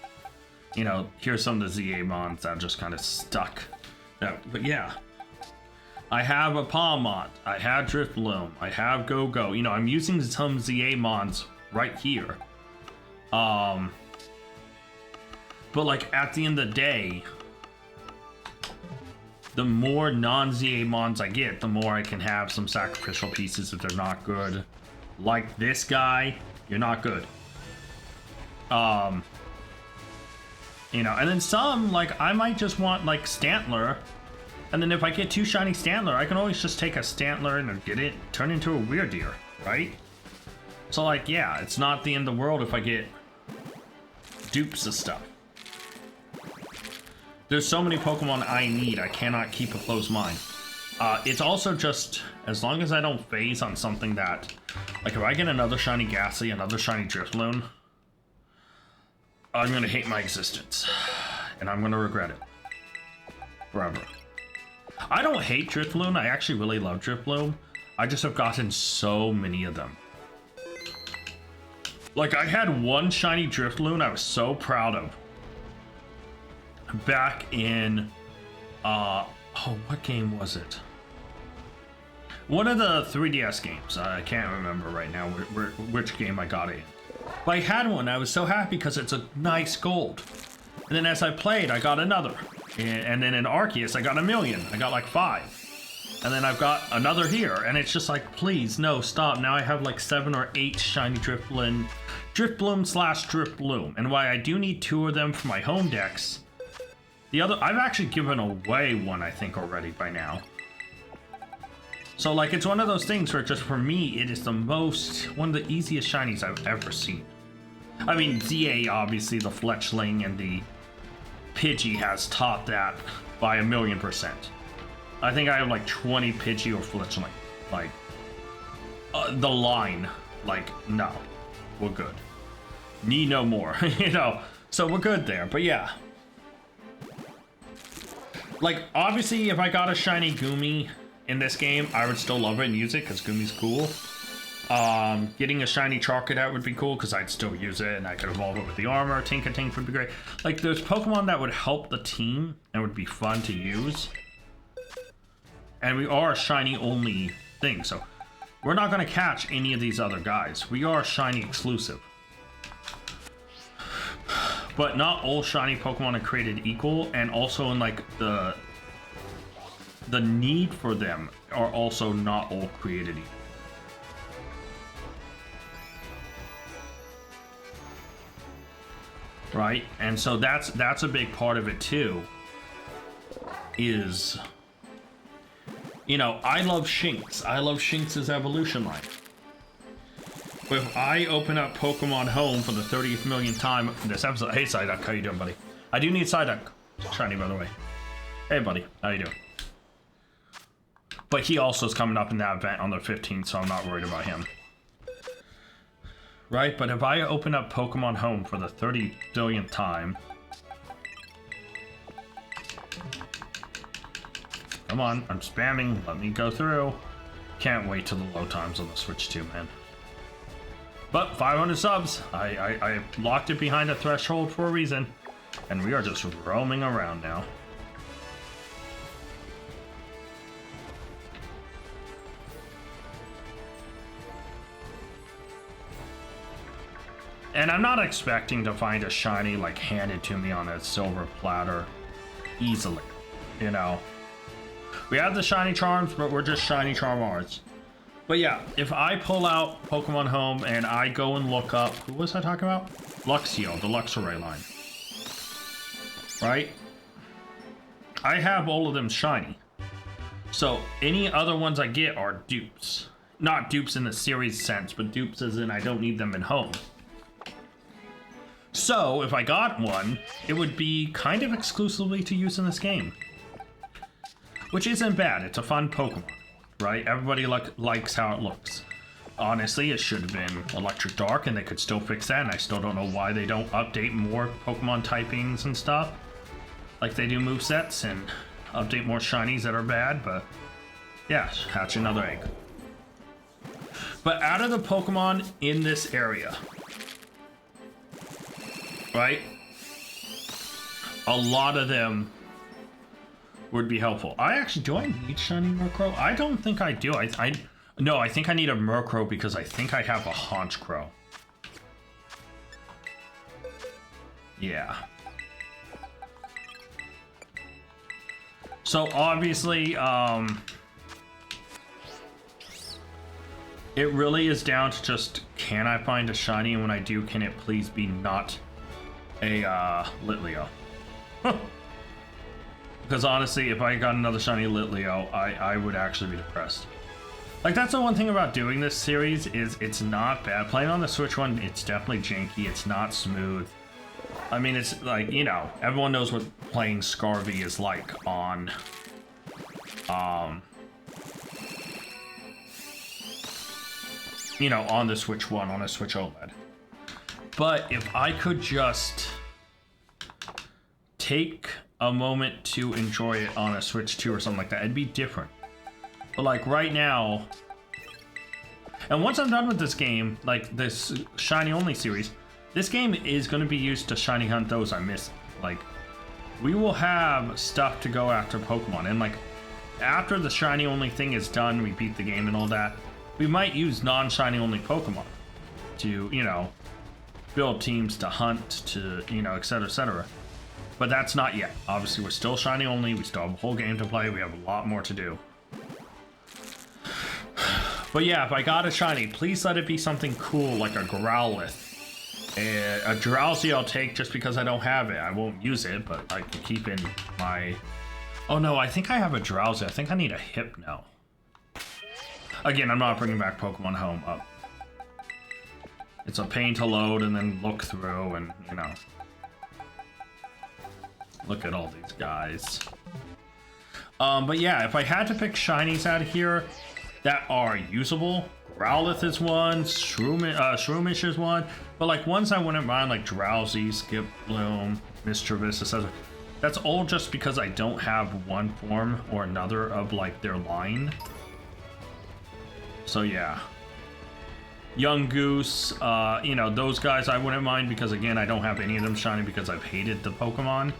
You know, here's some of the ZA Mons that just kind of stuck. But yeah. I have a Palmont. I have Drifloom. I have Go-Go. You know, I'm using some ZA Mons right here. But, like, at the end of the day, the more non-ZA mons I get, the more I can have some sacrificial pieces if they're not good. Like this guy, you're not good. You know, and then some, like, I might just want, like, Stantler. And then if I get 2 shiny Stantler, I can always just take a Stantler and get it, turn into a Weird Deer, right? So, like, yeah, it's not the end of the world if I get dupes of stuff. There's so many Pokemon I need, I cannot keep a closed mind. It's also just, as long as I don't phase on something that, like, if I get another shiny Ghastly, another shiny Drifloon, I'm gonna hate my existence, and I'm gonna regret it forever. I don't hate Drifloon, I actually really love Drifloon. I just have gotten so many of them. Like, I had one shiny Drifloon I was so proud of. Back in, oh, what game was it? One of the 3DS games. I can't remember right now which game I got it in. But I had one, I was so happy because it's a nice gold. And then as I played, I got another. And then in Arceus, I got a million. I got like 5. And then I've got another here. And it's just like, please, no, stop. Now I have like 7 or 8 shiny Drifloon / Drifloom. And while I do need 2 of them for my home decks, the other, I've actually given away one, I think, already by now. So, like, it's one of those things where just for me, it is one of the easiest shinies I've ever seen. I mean, ZA, obviously, the Fletchling and the Pidgey has topped that by 1,000,000%. I think I have like 20 Pidgey or Fletchling. Like, the line, like, no, we're good. Need no more, you know? So we're good there, but yeah. Like, obviously, if I got a shiny Goomy in this game, I would still love it and use it because Goomy's cool. Getting a shiny Charcadet would be cool because I'd still use it and I could evolve it with the armor. Tinkatink would be great. Like, there's Pokemon that would help the team and would be fun to use. And we are a shiny only thing, so we're not going to catch any of these other guys. We are shiny exclusive. But not all shiny Pokemon are created equal, and also in like the need for them are also not all created equal. Right? And so that's a big part of it too. Is, you know, I love Shinx. I love Shinx's evolution line. But if I open up Pokemon Home for the 30th millionth time in this episode... Hey, Psyduck, how you doing, buddy? I do need Psyduck. Shiny, by the way. Hey, buddy, how you doing? But he also is coming up in that event on the 15th, so I'm not worried about him. Right, but if I open up Pokemon Home for the 30 billionth time... Come on, I'm spamming. Let me go through. Can't wait till the low times on the Switch 2, man. But 500 subs. I locked it behind a threshold for a reason. And we are just roaming around now. And I'm not expecting to find a shiny like handed to me on a silver platter easily, you know. We have the shiny charms, but we're just shiny Charmars. But yeah, if I pull out Pokemon Home and I go and look up, who was I talking about? Luxio, the Luxray line. Right? I have all of them shiny. So any other ones I get are dupes. Not dupes in the series sense, but dupes as in I don't need them in Home. So if I got one, it would be kind of exclusively to use in this game. Which isn't bad, it's a fun Pokemon. Right? Everybody likes how it looks. Honestly, it should have been Electric Dark, and they could still fix that, and I still don't know why they don't update more Pokemon typings and stuff. Like they do movesets, and update more shinies that are bad, but yeah, hatch another egg. But out of the Pokemon in this area, right? A lot of them would be helpful. Do I need shiny Murkrow? I don't think I do. No, I think I need a Murkrow because I think I have a Honchkrow. Yeah. So obviously, it really is down to just, can I find a shiny, and when I do, can it please be not a Litleo? Because honestly, if I got another shiny Litleo, I would actually be depressed. Like, that's the one thing about doing this series, is it's not bad. Playing on the Switch one, it's definitely janky, it's not smooth. I mean, it's like, you know, everyone knows what playing Scarvy is like on, you know, on the Switch one, on a Switch OLED. But if I could just take a moment to enjoy it on a Switch 2 or something like that, it'd be different. But like right now, and once I'm done with this game, like this Shiny Only series, this game is going to be used to shiny hunt those I miss. Like, we will have stuff to go after Pokemon, and like after the Shiny Only thing is done, we beat the game and all that, we might use non-Shiny Only Pokemon to, you know, build teams to hunt, to, you know, etc, etc. But that's not yet. Obviously, we're still Shiny Only, we still have a whole game to play, we have a lot more to do. But yeah, if I got a shiny, please let it be something cool like a Growlithe. A Drowsy I'll take just because I don't have it. I won't use it, but I can keep in my... Oh no, I think I have a Drowsy. I think I need a Hypno. Again, I'm not bringing back Pokemon Home up. It's a pain to load and then look through and, you know. Look at all these guys. But yeah, if I had to pick shinies out of here that are usable, Growlithe is one, Shroomish is one, but like ones I wouldn't mind, like Drowsy, Skip Bloom, Mischievous, etc. That's all just because I don't have one form or another of like their line. So yeah. Young Goose, you know, those guys I wouldn't mind because again, I don't have any of them shiny because I've hated the Pokemon.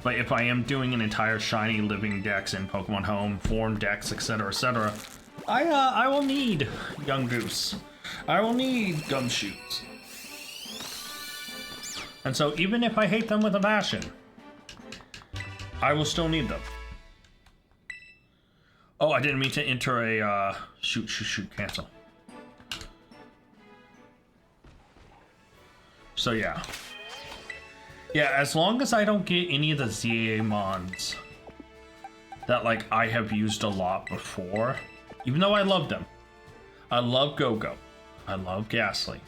But if I am doing an entire shiny living dex in Pokemon Home, form dex, etc, etc, I will need Young Goose. I will need Gumshoes. And so even if I hate them with a passion, I will still need them. Oh, I didn't mean to enter a shoot, cancel. So yeah. Yeah, as long as I don't get any of the ZA mons that like I have used a lot before, even though I love them. I love Go-Go. I love Ghastly.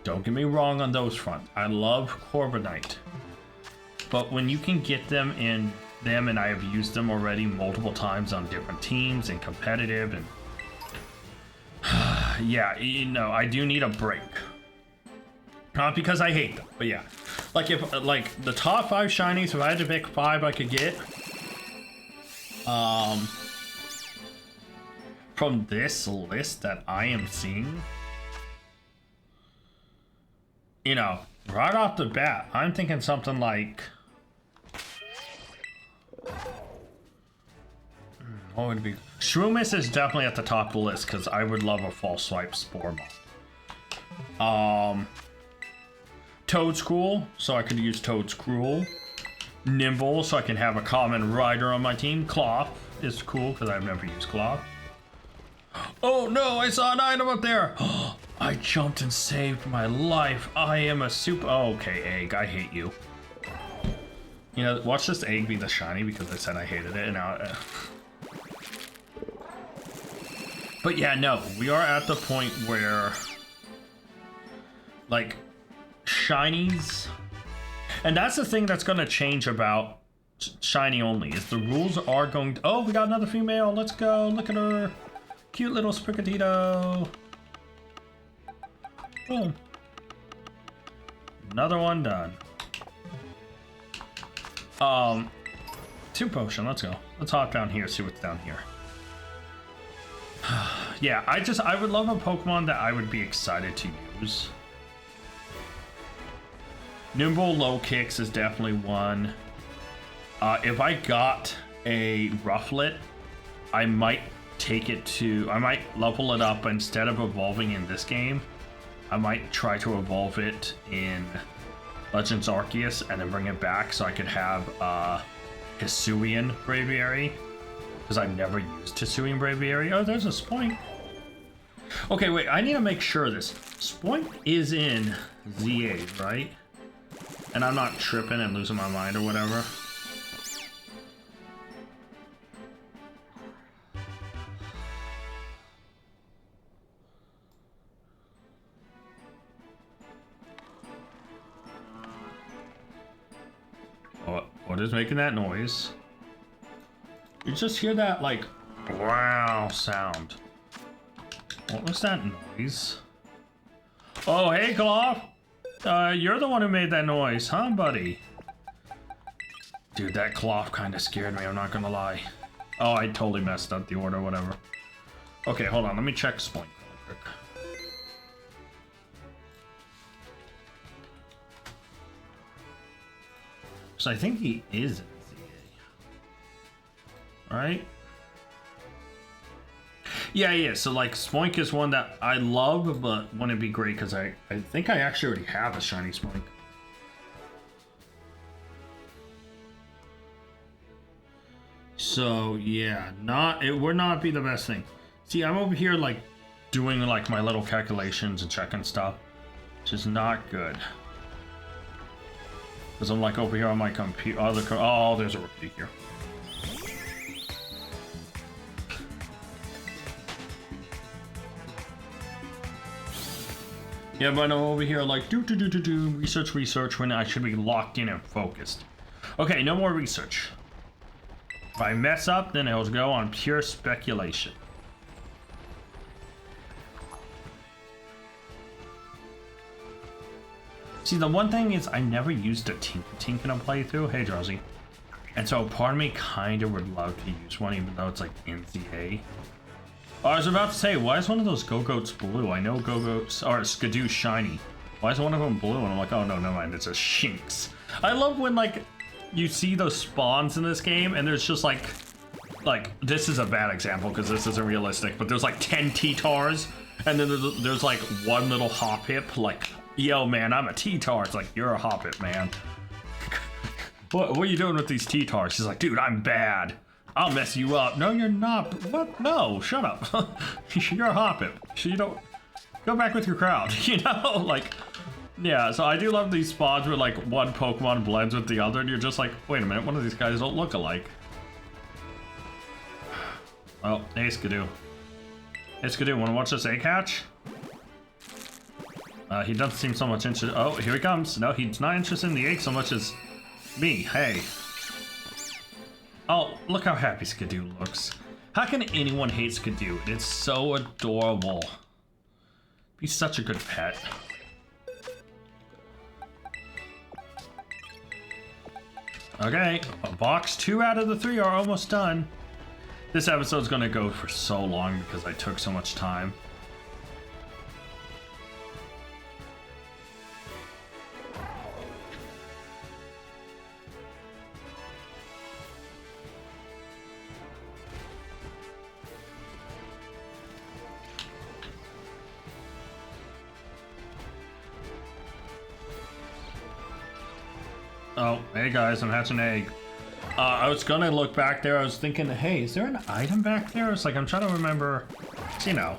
Don't get me wrong on those fronts. I love Corviknight. But when you can get them in them, and I have used them already multiple times on different teams and competitive, and yeah, you know, I do need a break. Not because I hate them, but yeah. Like if like the top 5 shinies, if I had to pick 5 I could get, from this list that I am seeing, you know, right off the bat, I'm thinking something like, what would it be? Shroomish is definitely at the top of the list because I would love a False Swipe Spore mod. Toadscruel, so I could use Toadscruel. Nimble, so I can have a common rider on my team. Cloth is cool because I've never used Cloth. Oh no, I saw an item up there. I jumped and saved my life. I am a super... Oh, okay, Egg, I hate you. You know, watch this Egg be the shiny because I said I hated it and now... But yeah, no, we are at the point where... Like, shinies... And that's the thing that's going to change about Shiny Only, is the rules are going to... Oh, we got another female. Let's go. Look at her. Cute little Sprigatito. Boom. Another one done. 2 potion. Let's go. Let's hop down here, see what's down here. Yeah, I would love a Pokemon that I would be excited to use. Nimble Low Kicks is definitely one. If I got a Rufflet, I might take it to... I might level it up instead of evolving in this game. I might try to evolve it in Legends Arceus and then bring it back so I could have Hisuian Braviary, because I've never used Hisuian Braviary. Oh, there's a Spoink. Okay, wait, I need to make sure this. Spoink is in Z8, right? And I'm not tripping and losing my mind or whatever. What is making that noise? You just hear that, like, wow sound. What was that noise? Oh, hey, Claw! You're the one who made that noise, huh, buddy? Dude, that Claw kind of scared me, I'm not gonna lie. Oh, I totally messed up the order, whatever. Okay, hold on, let me check Spoink real quick. So I think he is in ZA. Right? Yeah, so like Spoink is one that I love, but wouldn't it be great because I think I actually already have a shiny Spoink. So yeah, it would not be the best thing. See, I'm over here like doing like my little calculations and checking stuff, which is not good. Because I'm like over here on my computer. Oh, there's a rookie here. Yeah, but I'm over here like do research when I should be locked in and focused. Okay, no more research. If I mess up, then it'll go on pure speculation. See, the one thing is I never used a Tink in a playthrough. Hey, Drowsy. And so part of me kind of would love to use one, even though it's like NCA. Oh, I was about to say, why is one of those Go-Goats blue? I know Go-Goats are Skidoo shiny. Why is one of them blue? And I'm like, oh no, never mind, it's a Shinx. I love when like you see those spawns in this game and there's just like this is a bad example because this isn't realistic, but there's like 10 T-Tars and then there's like one little Hoppip like, yo man, I'm a T-Tar. It's like, you're a Hoppip, man. What are you doing with these T-Tars? She's like, dude, I'm bad. I'll mess you up. No, you're not. What? No, shut up. You're a Hoppip. You don't... Go back with your crowd, you know? Like, yeah, so I do love these spawns where like one Pokemon blends with the other and you're just like, wait a minute, one of these guys don't look alike. Well, hey Skidoo. Hey Skidoo, wanna watch this egg hatch? He doesn't seem so much interested. Oh, here he comes. No, he's not interested in the egg so much as me. Hey. Oh, look how happy Skidoo looks. How can anyone hate Skidoo? It's so adorable. He's such a good pet. Okay, box 2 out of the 3 are almost done. This episode's gonna go for so long because I took so much time. Oh, hey guys, I'm hatching an egg. I was gonna look back there, I was thinking, hey, is there an item back there? It's like, I'm trying to remember, you know.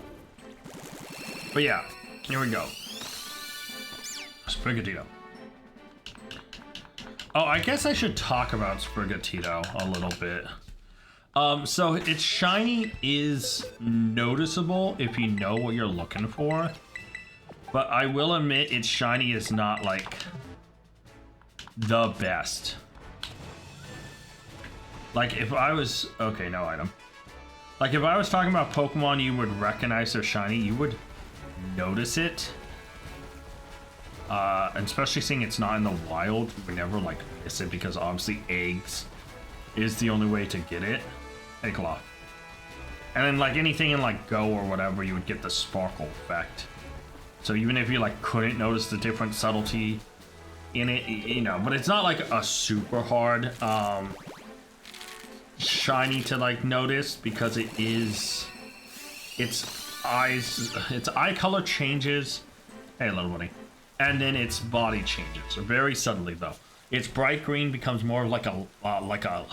But yeah, here we go. Sprigatito. Oh, I guess I should talk about Sprigatito a little bit. So its shiny is noticeable if you know what you're looking for. But I will admit its shiny is not like the best. Like if I was, okay, no item. Like if I was talking about Pokemon you would recognize their shiny, you would notice it. And especially seeing it's not in the wild, you would never like miss it because obviously eggs is the only way to get it. Hey Claw. And then like anything in like Go or whatever, you would get the sparkle effect. So even if you like couldn't notice the different subtlety in it, you know, but it's not like a super hard shiny to like notice because it is its eye color changes. Hey little buddy. And then its body changes very subtly though. its bright green becomes more of like a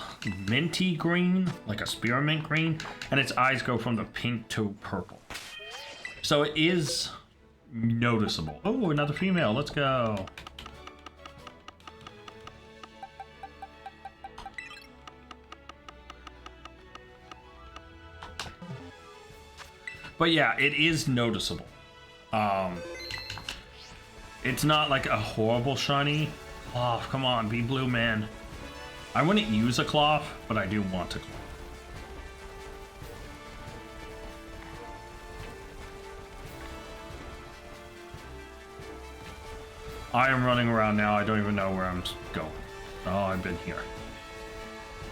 minty green, like a spearmint green, and its eyes go from the pink to purple. So it is noticeable. Oh, another female. Let's go. But yeah, it is noticeable. It's not like a horrible shiny. Oh, come on, be blue, man. I wouldn't use a cloth, but I do want a cloth. I am running around now. I don't even know where I'm going. Oh, I've been here.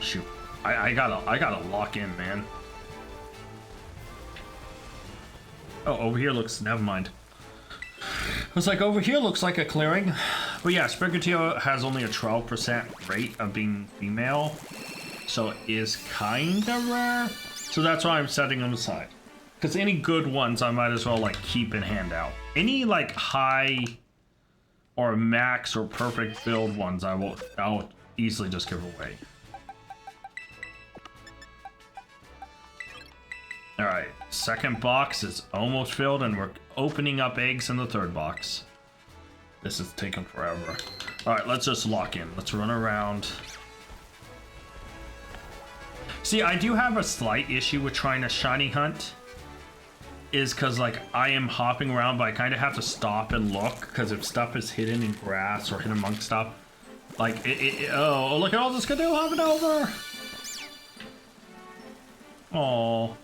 Shoot. I gotta lock in, man. Oh, over here looks... Never mind. I was like, over here looks like a clearing. But yeah, Sprigatito has only a 12% rate of being female. So it is kinda rare. So that's why I'm setting them aside. Because any good ones, I might as well, like, keep in hand out. Any, like, high... or max or perfect build ones, I'll easily just give away. Alright, second box is almost filled and we're opening up eggs in the third box. This is taking forever. Alright, let's just lock in. Let's run around. See, I do have a slight issue with trying to shiny hunt. Is because, like, I am hopping around, but I kind of have to stop and look, because if stuff is hidden in grass or hidden amongst stuff, like, oh, look at all this canoe hopping over! Oh,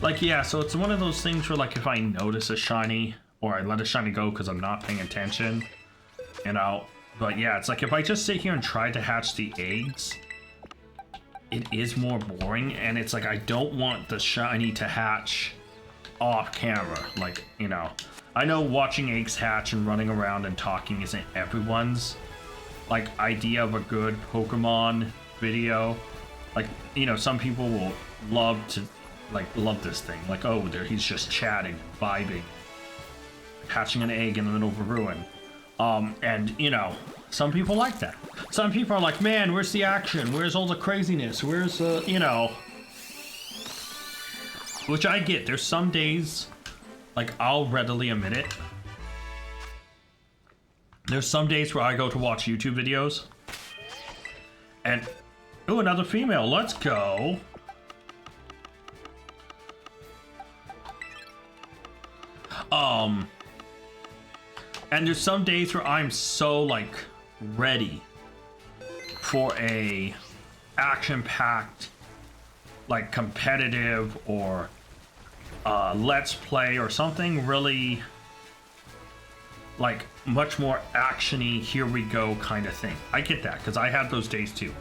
like, yeah, so it's one of those things where, like, if I notice a shiny, or I let a shiny go because I'm not paying attention, but yeah, it's like, if I just sit here and try to hatch the eggs, it is more boring, and it's like, I don't want the shiny to hatch off camera. Like, you know, I know watching eggs hatch and running around and talking isn't everyone's like idea of a good Pokemon video. Like, you know, some people will love this thing, like, oh, there he's just chatting, vibing, hatching an egg in the middle of a ruin. And you know, some people like that. Some people are like, man, where's the action, where's all the craziness, where's you know. Which I get. There's some days, like, I'll readily admit it. There's some days where I go to watch YouTube videos. And, ooh, another female. Let's go. And there's some days where I'm so, like, ready for a action-packed, like, competitive or let's play or something really, like, much more actiony, here we go kind of thing. I get that, because I have those days too.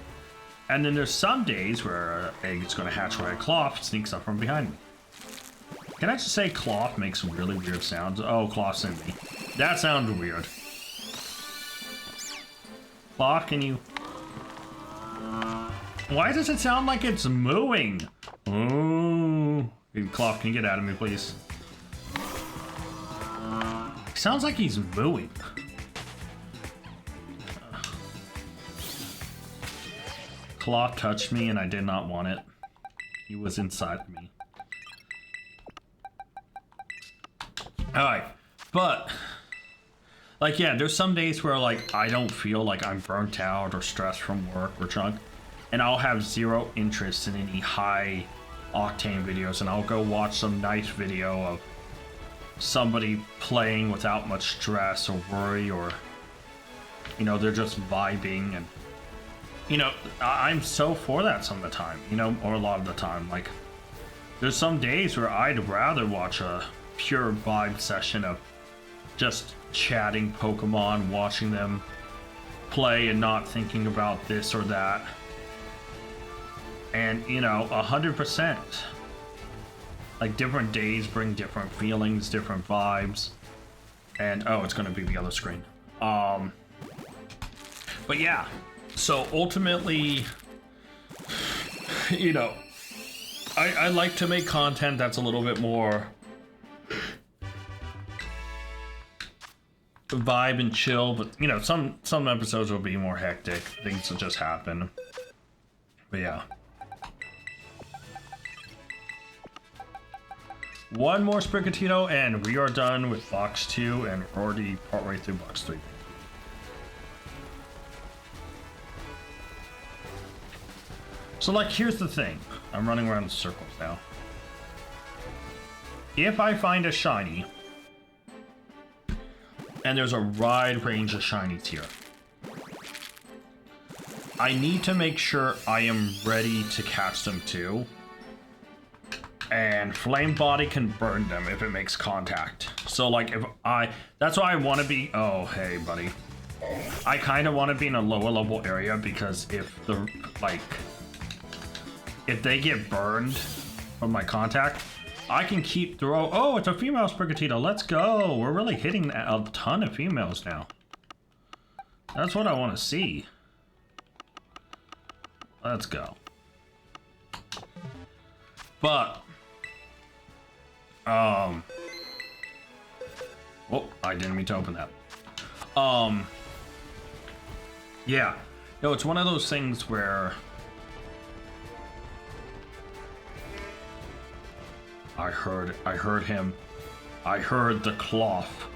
And then there's some days where an egg is going to hatch where a cloth sneaks up from behind me. Can I just say cloth makes really weird sounds? Oh, cloth's in me. That sounded weird. Cloth, can you... Why does it sound like it's mooing? Oh, cloth, can you get out of me, please? It sounds like he's mooing. Cloth touched me and I did not want it. He was inside of me. Alright, but... like, yeah, there's some days where, like, I don't feel like I'm burnt out or stressed from work or junk. And I'll have zero interest in any high octane videos, and I'll go watch some nice video of somebody playing without much stress or worry, or, you know, they're just vibing. And, you know, I'm so for that some of the time, you know, or a lot of the time. Like, there's some days where I'd rather watch a pure vibe session of just chatting Pokemon, watching them play and not thinking about this or that. And, you know, 100%. Like, different days bring different feelings, different vibes. And, oh, it's gonna be the other screen. But yeah, so ultimately, you know, I like to make content that's a little bit more... vibe and chill, but you know, some episodes will be more hectic. Things will just happen. But yeah. One more Sprigatito and we are done with box 2 and we're already partway through box 3. So like, here's the thing. I'm running around in circles now. If I find a shiny, and there's a wide range of shinies here, I need to make sure I am ready to catch them too. And Flame Body can burn them if it makes contact. So like that's why I want to be, oh hey buddy. I kind of want to be in a lower level area because if they get burned from my contact, I can keep throw. Oh, it's a female Sprigatito. Let's go. We're really hitting a ton of females now. That's what I want to see. Let's go. But, oh, I didn't mean to open that. Yeah. No, it's one of those things where I heard him. I heard the cloth.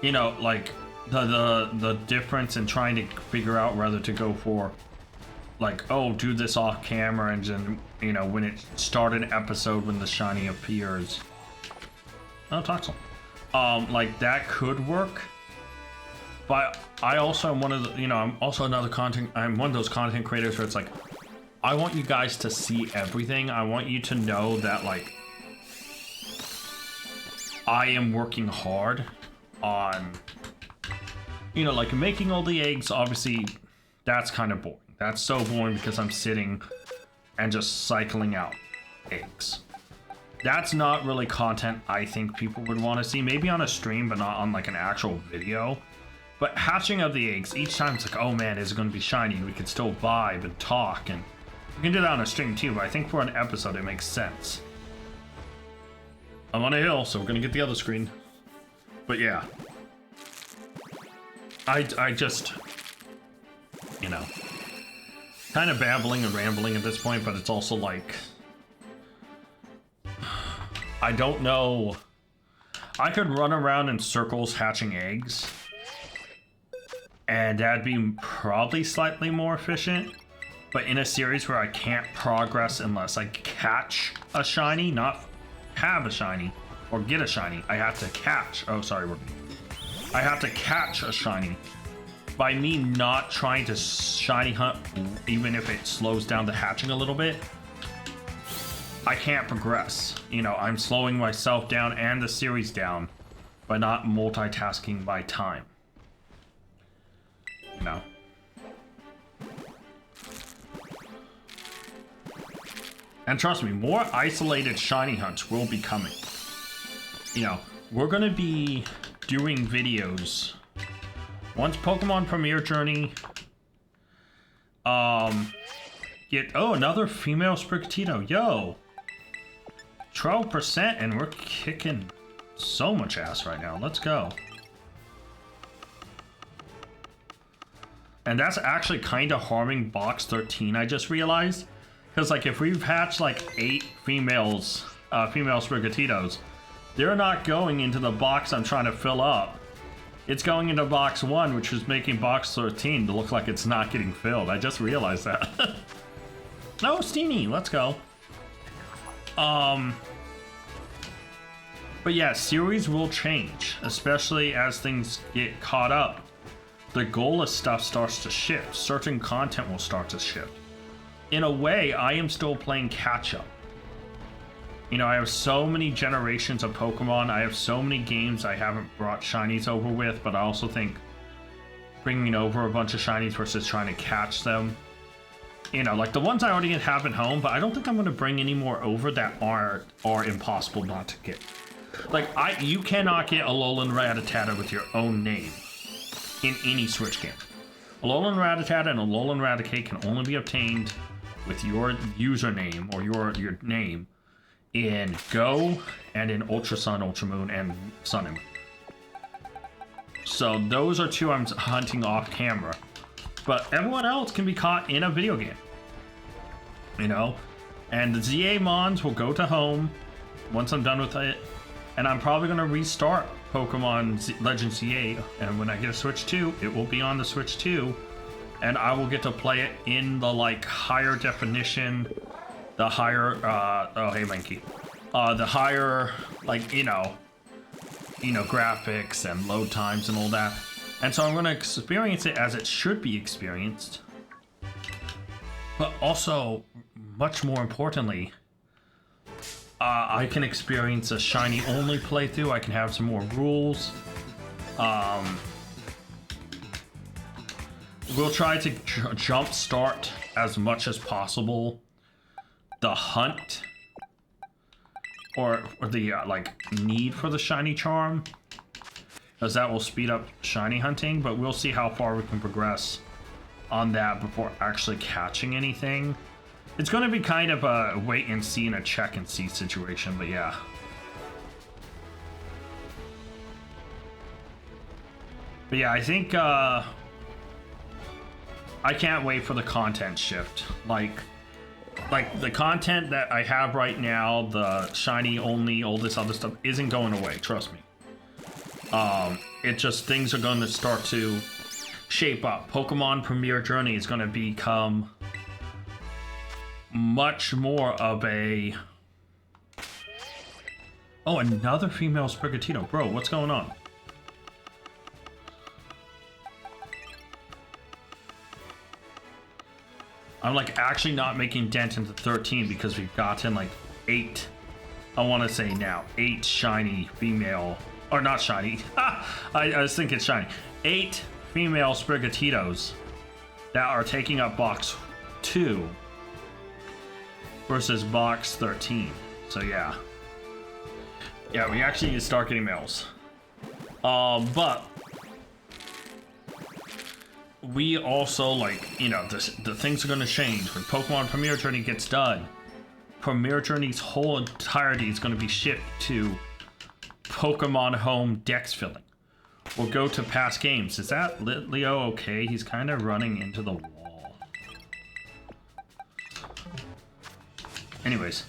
You know, like the difference in trying to figure out whether to go for like, oh, do this off camera and then, you know, when it started an episode when the shiny appears. Oh, Toxel. Like that could work. But I also am one of the, you know, I'm also another I'm one of those content creators where it's like, I want you guys to see everything. I want you to know that, like, I am working hard on, you know, like making all the eggs. Obviously, that's kind of boring. That's so boring because I'm sitting and just cycling out eggs. That's not really content I think people would want to see. Maybe on a stream, but not on like an actual video. But hatching of the eggs, each time it's like, oh man, is it going to be shiny? We could still vibe and talk, and we can do that on a stream too, but I think for an episode it makes sense. I'm on a hill, so we're gonna get the other screen. But yeah. I just, you know, kind of babbling and rambling at this point, but it's also like, I don't know. I could run around in circles hatching eggs, and that'd be probably slightly more efficient. But in a series where I can't progress unless I catch a shiny, not have a shiny, or get a shiny, I have to catch. Oh, sorry. I have to catch a shiny. By me not trying to shiny hunt, even if it slows down the hatching a little bit, I can't progress. You know, I'm slowing myself down and the series down by not multitasking my time. You know? And trust me, more isolated shiny hunts will be coming. You know, we're gonna be doing videos once Pokemon Premier Journey. Another female Sprigatito. Yo, 12%, and we're kicking so much ass right now. Let's go. And that's actually kind of harming box 13. I just realized. Because, like, if we've hatched, like, 8 female Sprigatitos, they're not going into the box I'm trying to fill up. It's going into box 1, which is making box 13 to look like it's not getting filled. I just realized that. No, Steenie, let's go. But yeah, series will change, especially as things get caught up. The goal of stuff starts to shift. Certain content will start to shift. In a way, I am still playing catch-up. You know, I have so many generations of Pokemon. I have so many games I haven't brought shinies over with, but I also think bringing over a bunch of shinies versus trying to catch them. You know, like the ones I already have at home, but I don't think I'm going to bring any more over that are impossible not to get. Like, you cannot get Alolan Rattata with your own name in any Switch game. Alolan Rattata and Alolan Raticate can only be obtained with your username or your name in Go and in Ultra Sun, Ultra Moon, and Sun and Moon. So those are 2 I'm hunting off camera. But everyone else can be caught in a video game. You know? And the ZA Mons will go to home once I'm done with it. And I'm probably going to restart Pokemon Legends ZA. And when I get a Switch 2, it will be on the Switch 2. And I will get to play it in the, like, higher definition. The higher, oh, hey, Linky. The higher, like, you know, graphics and load times and all that. And so I'm going to experience it as it should be experienced. But also, much more importantly, I can experience a shiny only playthrough. I can have some more rules. We'll try to jump start as much as possible the hunt or the like need for the shiny charm, because that will speed up shiny hunting. But we'll see how far we can progress on that before actually catching anything. It's going to be kind of a wait and see and a check and see situation, but yeah. But yeah, I think I can't wait for the content shift. Like the content that I have right now, the shiny only, all this other stuff isn't going away, trust me. It just, things are going to start to shape up. Pokemon Premier Journey is going to become much more of a... Oh, another female Sprigatito. Bro, what's going on? I'm like actually not making dent into 13 because we've gotten like 8, I want to say now, 8 shiny female, or not shiny, I was thinking shiny, 8 female Sprigatitos that are taking up box 2 versus box 13. So yeah, we actually need to start getting males. But we also, like, you know, the things are going to change when Pokemon Premier Journey gets done. Premier Journey's whole entirety is going to be shipped to Pokemon Home Dex filling. We'll go to past games. Is that Leo okay? He's kind of running into the wall. Anyways,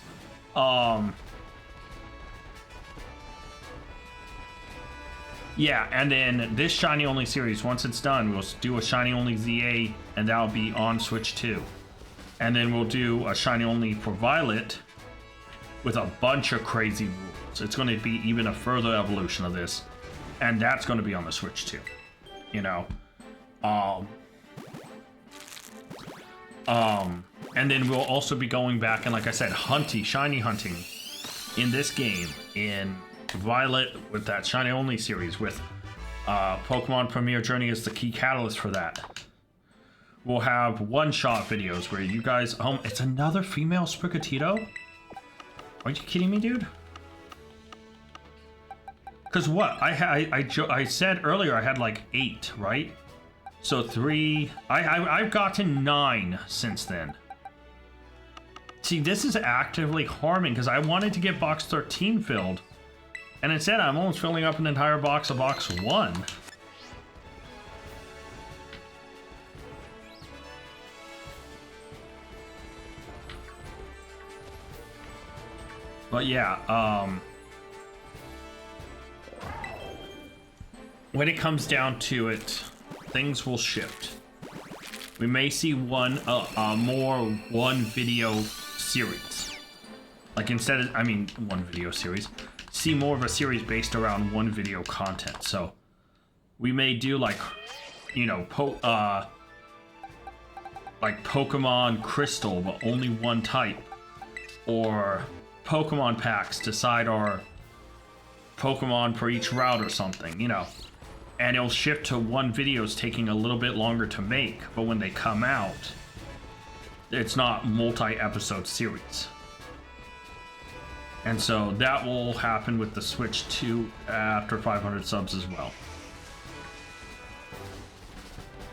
yeah, and then this Shiny Only series, once it's done, we'll do a Shiny Only ZA, and that'll be on Switch 2. And then we'll do a Shiny Only for Violet with a bunch of crazy rules. It's going to be even a further evolution of this, and that's going to be on the Switch 2. You know? And then we'll also be going back and, like I said, shiny hunting in this game, in Violet with that Shiny Only series, with Pokemon Premier Journey is the key catalyst for that. We'll have one-shot videos where you guys... Oh, it's another female Sprigatito? Are you kidding me, dude? Because what? I said earlier I had like 8, right? So 3... I've gotten 9 since then. See, this is actively harming because I wanted to get box 13 filled. And instead, I'm almost filling up an entire box of box 1. But yeah, when it comes down to it, things will shift. We may see more one video series. Like instead of, one video series. See more of a series based around one video content. So we may do like, you know, like Pokemon Crystal, but only one type, or Pokemon packs, decide our Pokemon for each route or something, you know. And it'll shift to one video's taking a little bit longer to make, but when they come out, it's not multi-episode series. And so that will happen with the Switch 2 after 500 subs as well.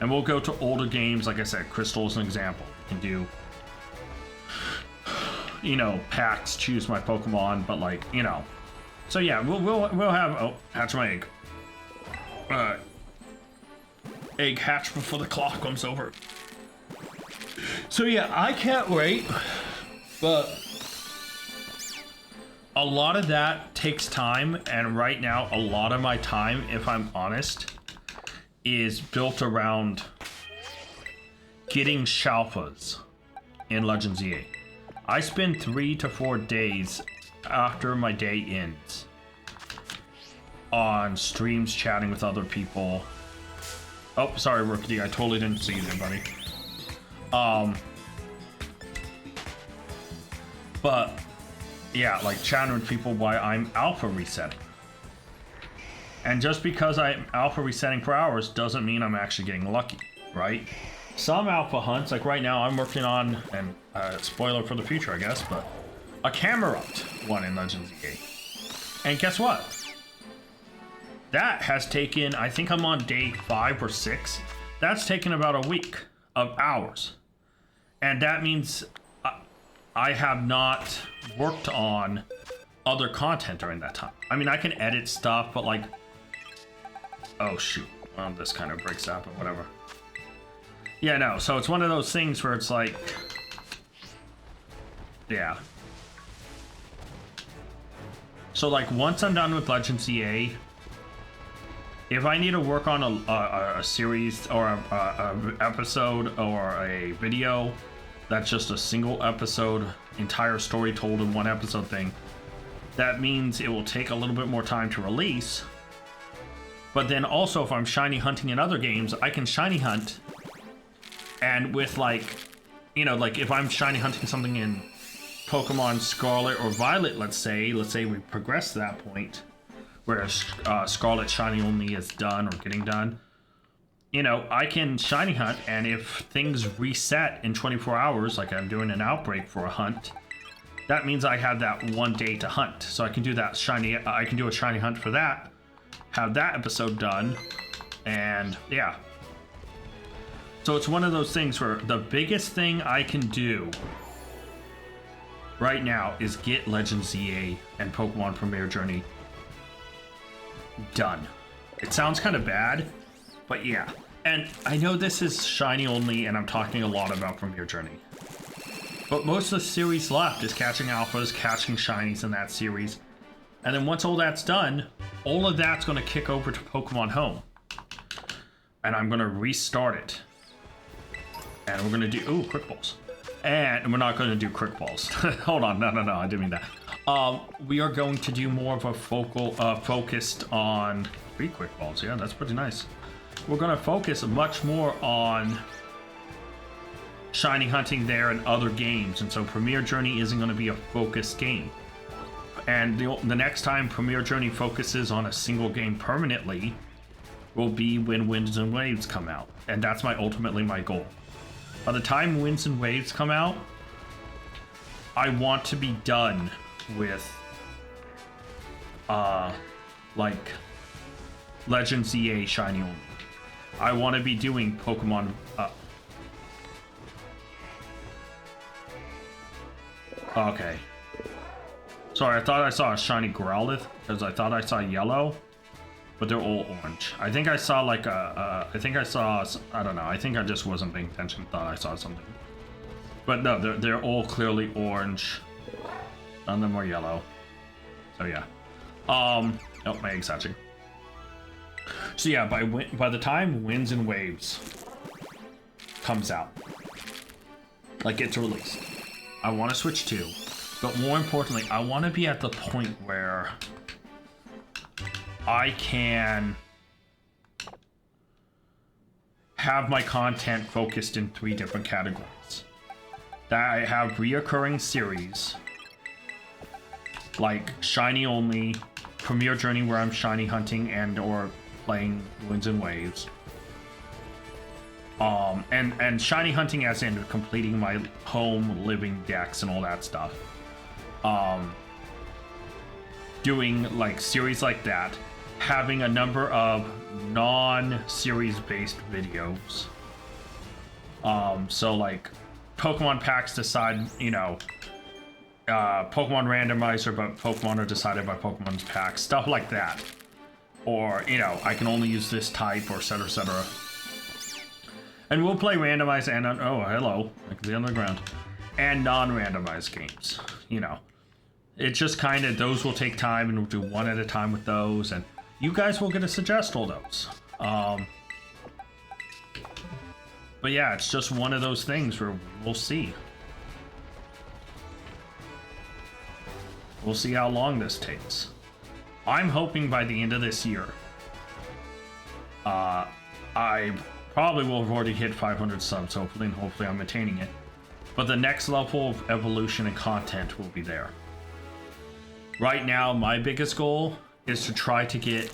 And we'll go to older games, like I said, Crystal is an example. You can do, you know, packs choose my Pokemon, but like, you know. So yeah, we'll have, oh, hatch my egg. Egg hatch before the clock comes over. So yeah, I can't wait, but a lot of that takes time, and right now a lot of my time, if I'm honest, is built around getting Shalpas in Legends EA. I spend 3 to 4 days after my day ends on streams chatting with other people. Oh, sorry, Rookie, I totally didn't see you there, buddy. But yeah, like chatting with people while I'm alpha resetting. And just because I'm alpha resetting for hours doesn't mean I'm actually getting lucky, right? Some alpha hunts, like right now I'm working on, and spoiler for the future I guess, but a Camerupt one in Legends EA. And guess what? That has taken, I think I'm on day 5 or 6. That's taken about a week of hours. And that means I have not worked on other content during that time. I mean, I can edit stuff, but like, oh shoot, well, this kind of breaks that, but whatever. Yeah, no, so it's one of those things where it's like, yeah. So like, once I'm done with Legends EA, if I need to work on a series or a episode or a video that's just a single episode, entire story told in one episode thing, that means it will take a little bit more time to release. But then also, if I'm shiny hunting in other games, I can shiny hunt, and with like, you know, like if I'm shiny hunting something in Pokemon Scarlet or Violet, let's say we progress to that point where Scarlet shiny only is done or getting done, you know, I can shiny hunt, and if things reset in 24 hours, like I'm doing an outbreak for a hunt, that means I have that 1 day to hunt. So I can do that shiny, I can do a shiny hunt for that, have that episode done, and yeah. So it's one of those things where the biggest thing I can do right now is get Legends EA and Pokemon Premier Journey done. It sounds kind of bad, but yeah. And I know this is shiny only, and I'm talking a lot about Premier Journey, but most of the series left is catching alphas, catching shinies in that series. And then once all that's done, all of that's going to kick over to Pokemon Home, and I'm going to restart it. And we're going to do, ooh, Quick Balls. And we're not going to do Quick Balls. Hold on, no, I didn't mean that. We are going to do more of a focused on 3 Quick Balls. Yeah, that's pretty nice. We're going to focus much more on shiny hunting there and other games, and so Premier Journey isn't going to be a focused game. And the next time Premier Journey focuses on a single game permanently will be when Winds and Waves come out, and that's ultimately my goal. By the time Winds and Waves come out, I want to be done with like Legends EA shiny only. I want to be doing Pokemon okay. Sorry, I thought I saw a shiny Growlithe because I thought I saw yellow, but they're all orange. I think I saw like I don't know. I think I just wasn't paying attention. Thought I saw something, but no, they're all clearly orange. None of them are yellow. So yeah. Oh, my egg's hatching. So yeah, by the time Winds and Waves comes out, like gets released, I want to switch to, but more importantly, I want to be at the point where I can have my content focused in 3 different categories. That I have reoccurring series, like shiny only, Premier Journey where I'm shiny hunting and or playing Winds and Waves, and shiny hunting as in completing my home living decks and all that stuff, doing like series like that, having a number of non-series based videos, so like Pokemon packs decide, you know, Pokemon randomizer, but Pokemon are decided by Pokemon's pack, stuff like that. Or, you know, I can only use this type, or etc, etc. And we'll play randomized and, oh, hello, I can see on the ground, and non-randomized games, you know. It's just kind of, those will take time, and we'll do one at a time with those, and you guys will get to suggest all those. But yeah, it's just one of those things where we'll see. We'll see how long this takes. I'm hoping by the end of this year, I probably will have already hit 500 subs, hopefully, and hopefully I'm maintaining it. But the next level of evolution and content will be there. Right now, my biggest goal is to try to get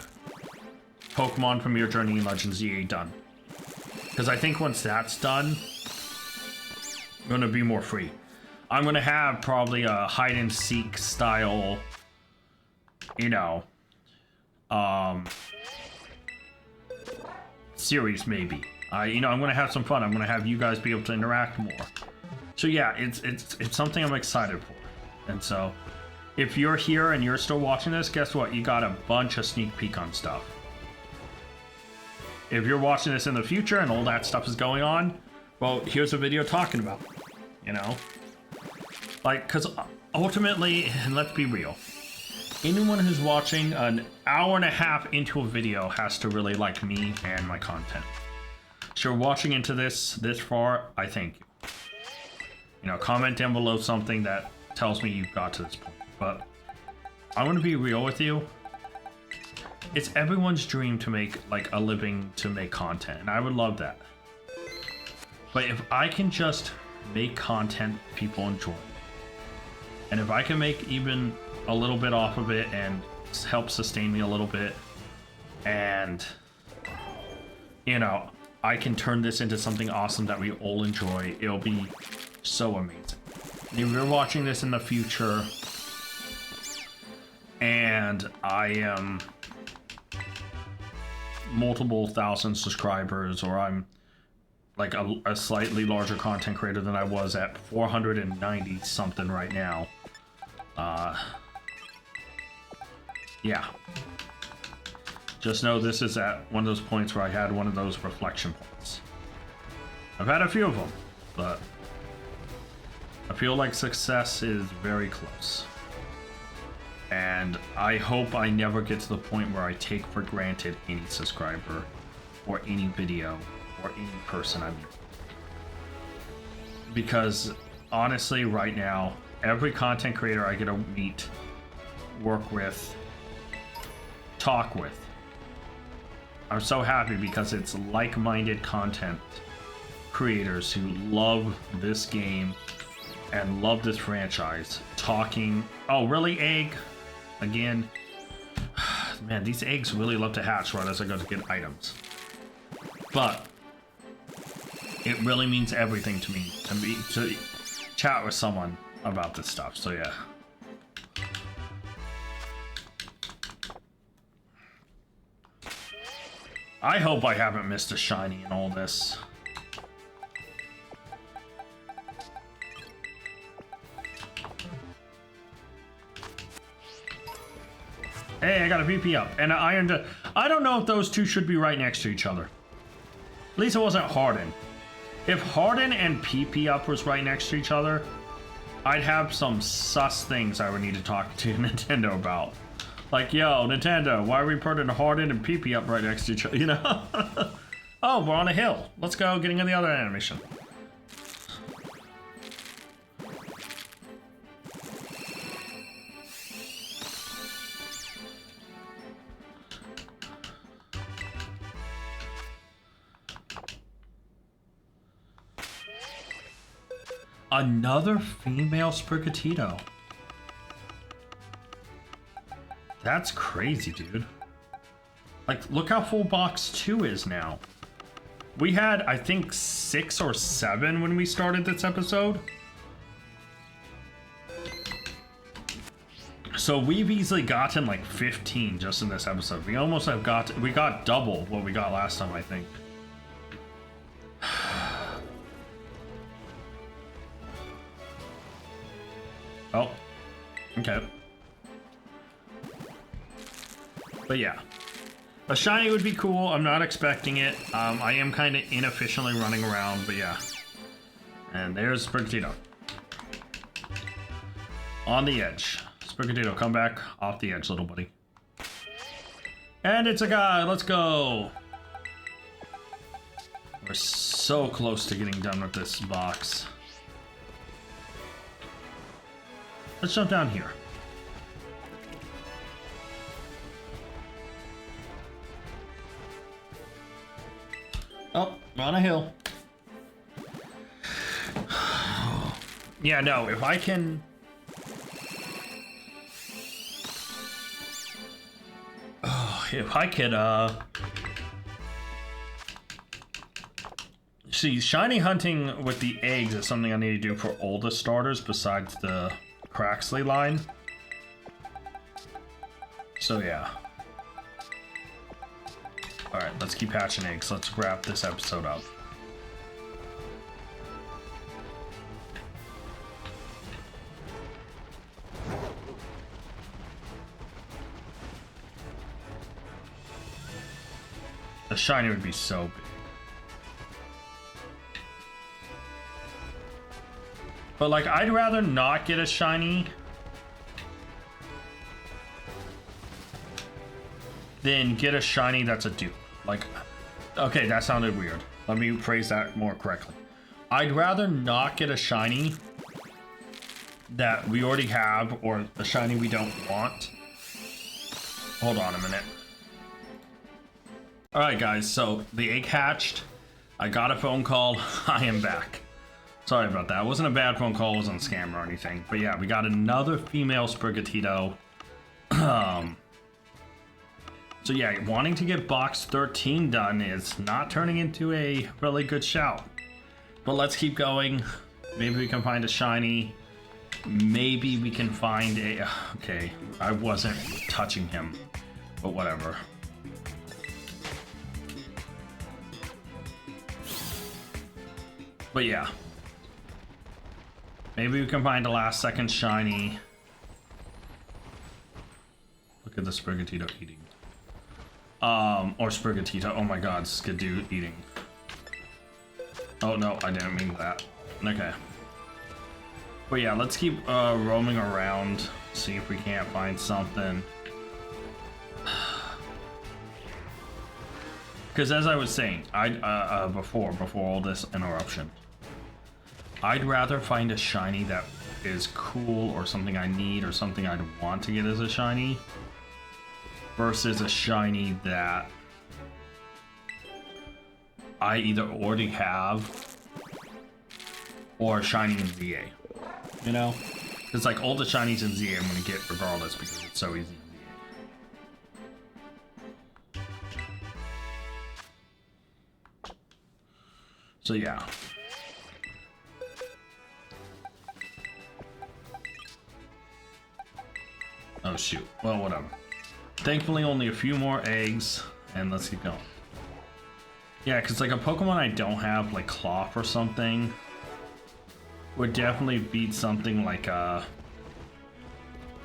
Pokemon Premier Journey and Legends EA done. Because I think once that's done, I'm going to be more free. I'm going to have probably a hide-and-seek style, you know, series maybe. You know, I'm going to have some fun. I'm going to have you guys be able to interact more. So yeah, it's something I'm excited for. And so, if you're here and you're still watching this, guess what? You got a bunch of sneak peek on stuff. If you're watching this in the future and all that stuff is going on, well, here's a video talking about it, you know? Like, because ultimately, and let's be real, anyone who's watching an hour and a half into a video has to really like me and my content. So you're watching into this far, I thank you. You know, comment down below something that tells me you've got to this point. But I want to be real with you. It's everyone's dream to make like a living to make content, and I would love that. But if I can just make content people enjoy, and if I can make even a little bit off of it and help sustain me a little bit, and you know, I can turn this into something awesome that we all enjoy, it'll be so amazing. And if you're watching this in the future and I am multiple thousand subscribers, or I'm like a slightly larger content creator than I was at 490 something right now, yeah, just know this is at one of those points where I had one of those reflection points. I've had a few of them, but I feel like success is very close. And I hope I never get to the point where I take for granted any subscriber, or any video, or any person I meet. Because honestly, right now, every content creator I get to meet, work with, talk with, I'm so happy because it's like-minded content creators who love this game and love this franchise. Talking, oh really, egg? Again, man, these eggs really love to hatch right as I go to get items. But it really means everything to me to chat with someone about this stuff. So yeah. I hope I haven't missed a shiny in all this. Hey, I got a VP up and an iron. I don't know if those two should be right next to each other. At least it wasn't Harden. If Harden and PP up was right next to each other, I'd have some sus things I would need to talk to Nintendo about. Like, yo, Nintendo, why are we putting Harden and PP up right next to each other? You know? Oh, we're on a hill. Let's go getting in the other animation. Another female Sprigatito. That's crazy, dude. Like, look how full box 2 is now. We had, I think, 6 or 7 when we started this episode. So we've easily gotten like 15 just in this episode. We almost have we got double what we got last time, I think. Oh, okay. But yeah, a shiny would be cool. I'm not expecting it. I am kind of inefficiently running around, but yeah. And there's Sprigatito. On the edge. Sprigatito, come back off the edge, little buddy. And it's a guy. Let's go. We're so close to getting done with this box. Let's jump down here. Oh, on a hill. Yeah, no, if I can... Oh, if I could, see, shiny hunting with the eggs is something I need to do for all the starters besides the Craxley line. So, yeah. Alright, let's keep hatching eggs. Let's wrap this episode up. The shiny would be so big. But like, I'd rather not get a shiny than get a shiny that's a dupe. Like, okay, that sounded weird. Let me phrase that more correctly. I'd rather not get a shiny that we already have or a shiny we don't want. Hold on a minute. Alright guys, so the egg hatched. I got a phone call. I am back. Sorry about that. It wasn't a bad phone call. It wasn't a scam or anything. But yeah, we got another female Sprigatito. So yeah, wanting to get box 13 done is not turning into a really good shout. But let's keep going. Maybe we can find a shiny. Maybe we can find a... Okay, I wasn't touching him, but whatever. But yeah. Maybe we can find a last second shiny. Look at the Sprigatito eating. Or Sprigatito. Oh my god, Skidoo eating. Oh no, I didn't mean that. Okay. But yeah, let's keep roaming around. See if we can't find something. Because as I was saying, before all this interruption, I'd rather find a shiny that is cool or something I need or something I'd want to get as a shiny versus a shiny that I either already have or a shiny in ZA. You know? It's like all the shinies in ZA I'm gonna get regardless because it's so easy. So yeah. Oh shoot. Well, whatever. Thankfully, only a few more eggs, and let's keep going. Yeah, because like a Pokemon I don't have, like Cloth or something, would definitely beat something like a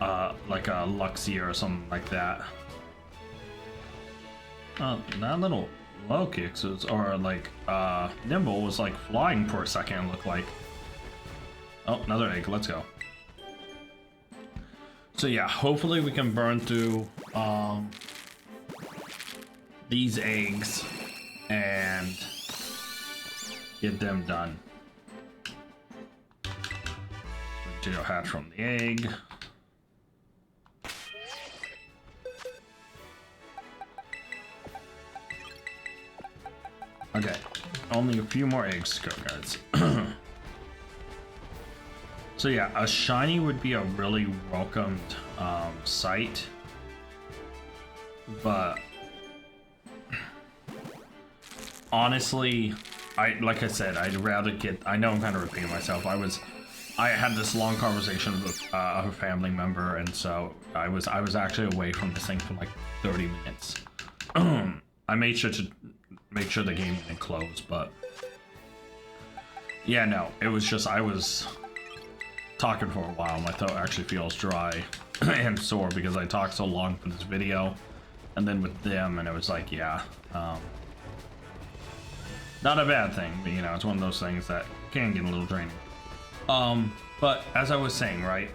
Luxia or something like that. That little Lokix was, or like Nimble was like flying for a second. It looked like. Oh, another egg. Let's go. So yeah, hopefully we can burn through these eggs and get them done. Potato hatch from the egg. Okay, only a few more eggs to go, guys. So yeah, a shiny would be a really welcomed sight, but honestly, like I said, I'd rather get. I know I'm kind of repeating myself. I had this long conversation with a family member, and so I was actually away from this thing for like 30 minutes. I made sure to make sure the game didn't close, but yeah, no, it was just I was talking for a while. My throat actually feels dry and sore because I talked so long for this video, and then with them, and it was like, yeah, not a bad thing, but you know, it's one of those things that can get a little draining. But as I was saying, right?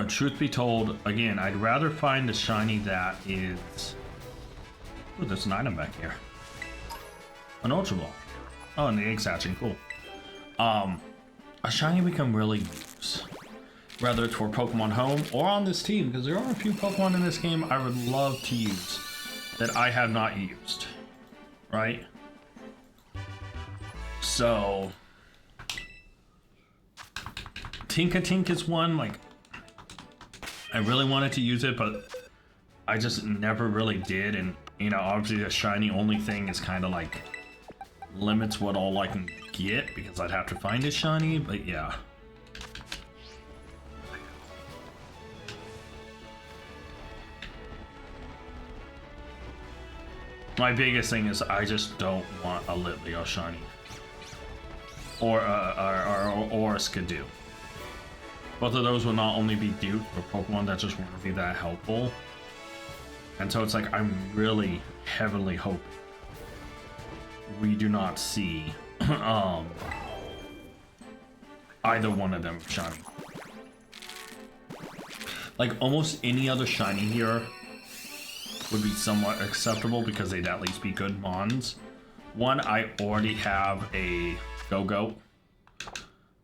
Truth be told, again, I'd rather find a shiny that is. Oh, there's an item back here. An Ultra Ball. Oh, and the egg's hatching, cool. A shiny we can really use. Whether it's for Pokemon Home or on this team, because there are a few Pokemon in this game I would love to use that I have not used. Right? So Tink is one, like, I really wanted to use it, but I just never really did, and you know, obviously the shiny only thing is kind of like limits what all I can get because I'd have to find a shiny, but yeah. My biggest thing is I just don't want a Litleo shiny. Or a Skidoo. Both of those will not only be duped for Pokemon that just want to be that helpful. And so it's like, I'm really heavily hoping we do not see either one of them shiny. Like, almost any other shiny here would be somewhat acceptable because they'd at least be good mons. One, I already have a Go-Go.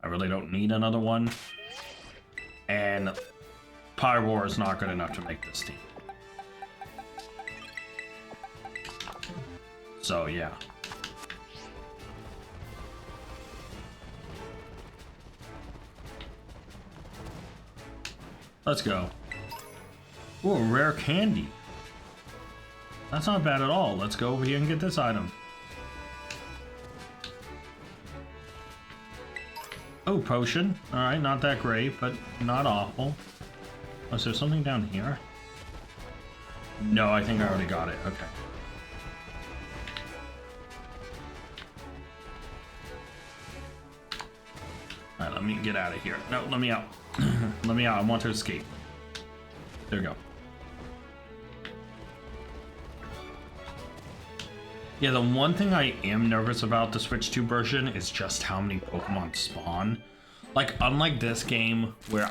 I really don't need another one. And Pyroar is not good enough to make this team. So, yeah. Let's go. Ooh, a rare candy. That's not bad at all. Let's go over here and get this item. Oh, potion. Alright, not that great, but not awful. Oh, is there something down here? No, I think I already got it. Okay. Alright, let me get out of here. No, let me out. Let me out. I want to escape. There we go. Yeah, the one thing I am nervous about the Switch 2 version is just how many Pokemon spawn. Like, unlike this game, where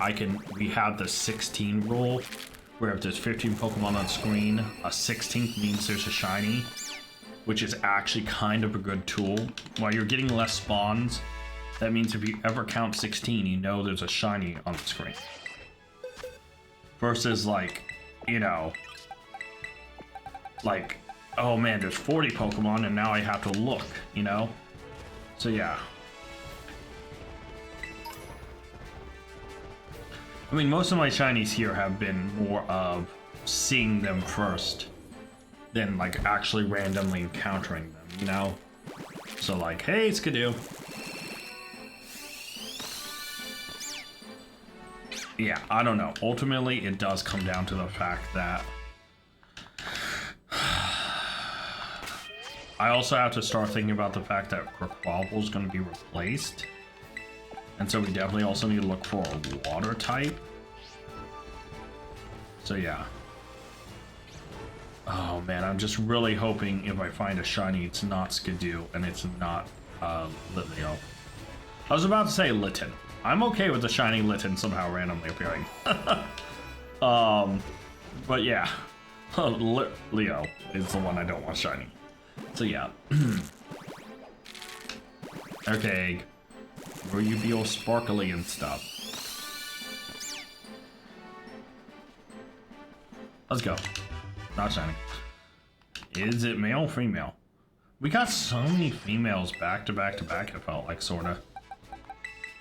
we have the 16 rule, where if there's 15 Pokemon on screen, a 16th means there's a shiny, which is actually kind of a good tool. While you're getting less spawns, that means if you ever count 16, you know there's a shiny on the screen. Versus, like, you know, like, oh man, there's 40 Pokemon and now I have to look, you know? So yeah. I mean, most of my shinies here have been more of seeing them first than like actually randomly encountering them, you know? So like, hey, Skidoo. Yeah, I don't know. Ultimately, it does come down to the fact that I also have to start thinking about the fact that Quaquaval is going to be replaced. And so we definitely also need to look for a water type. So yeah. Oh man, I'm just really hoping if I find a shiny, it's not Skidoo and it's not Litleo. I was about to say Litten. I'm okay with the shiny Litten somehow randomly appearing. But yeah. Leo is the one I don't want shiny. So yeah. Okay. Will you be all sparkly and stuff? Let's go. Not shiny. Is it male or female? We got so many females back to back to back, it felt like, sorta.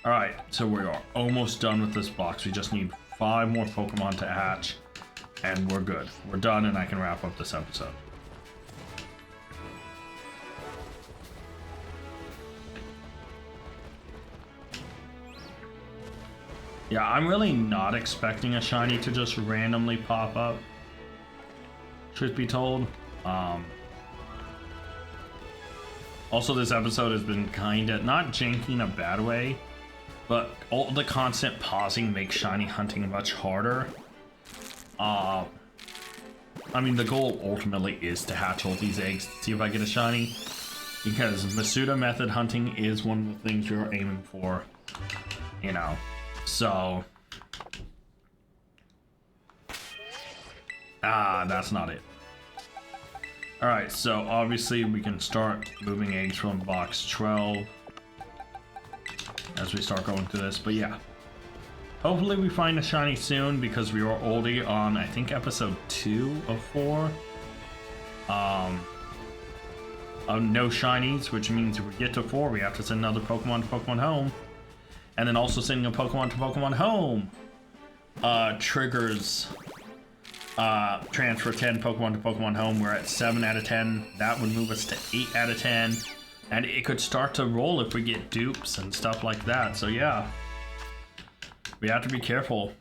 Alright, so we are almost done with this box. We just need 5 more Pokemon to hatch, and we're good. We're done, and I can wrap up this episode. Yeah, I'm really not expecting a shiny to just randomly pop up, truth be told. Also, this episode has been kinda, not janky in a bad way, but all the constant pausing makes shiny hunting much harder. I mean, the goal ultimately is to hatch all these eggs to see if I get a shiny, because Masuda method hunting is one of the things you're aiming for, you know, so... that's not it. Alright, so obviously we can start moving eggs from box 12 as we start going through this, but yeah. Hopefully we find a shiny soon, because we are already on, I think, episode 2 of 4. Of no shinies, which means if we get to 4, we have to send another Pokemon to Pokemon Home. And then also sending a Pokemon to Pokemon Home triggers transfer 10 Pokemon to Pokemon Home. We're at 7 out of 10. That would move us to 8 out of 10. And it could start to roll if we get dupes and stuff like that. So yeah, we have to be careful.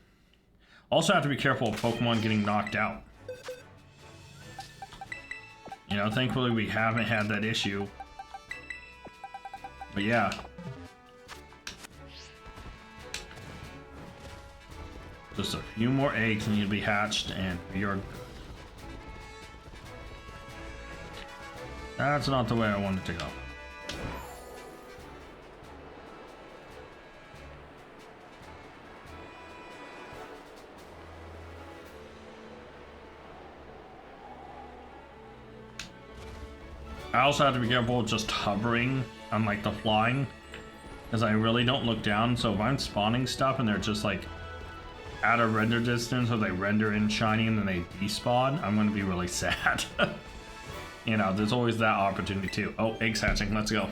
Also have to be careful of Pokemon getting knocked out. You know, thankfully we haven't had that issue. But yeah. Just a few more eggs need to be hatched and we are good. That's not the way I wanted to go. I also have to be careful just hovering on like the flying, because I really don't look down. So if I'm spawning stuff and they're just like at a render distance, or they render in shiny and then they despawn, I'm going to be really sad. You know, there's always that opportunity too. Oh, eggs hatching, let's go.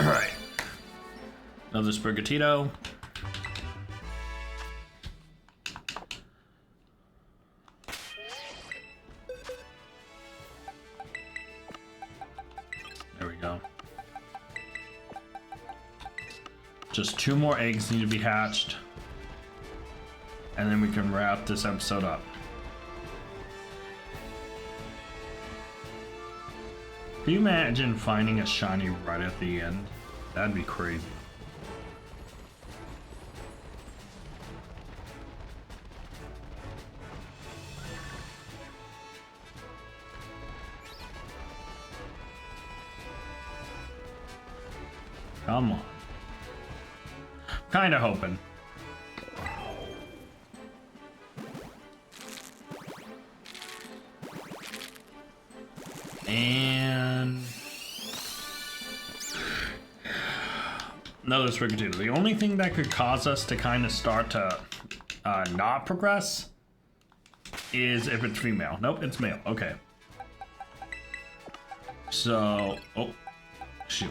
Alright. Another Sprigatito. There we go. Just 2 more eggs need to be hatched, and then we can wrap this episode up. Can you imagine finding a shiny right at the end? That'd be crazy. Come on. Kinda hoping. And another Sprigatito. The only thing that could cause us to kind of start to not progress is if it's female. Nope, it's male. Okay. So, oh, shoot.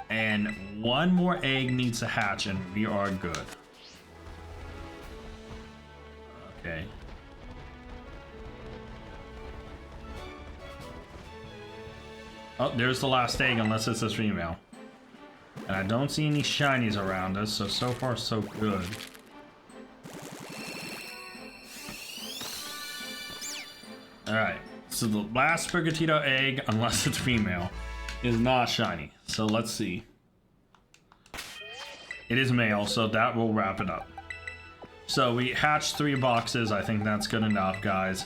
And 1 more egg needs to hatch and we are good. Okay. Oh, there's the last egg, unless it's a female. And I don't see any shinies around us, so far so good. Alright, so the last Sprigatito egg, unless it's female, is not shiny. So let's see. It is male, so that will wrap it up. So we hatched 3 boxes. I think that's good enough, guys.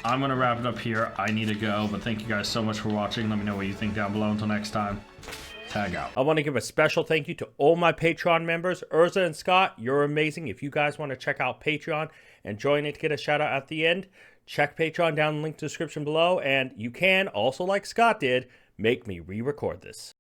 I'm gonna wrap it up here. I need to go, but thank you guys so much for watching. Let me know what you think down below. Until next time, tag out. I want to give a special thank you to all my Patreon members. Urza and Scott, you're amazing. If you guys want to check out Patreon and join it to get a shout out at the end, check Patreon down in the link description below. And you can also, like Scott did, make me re-record this.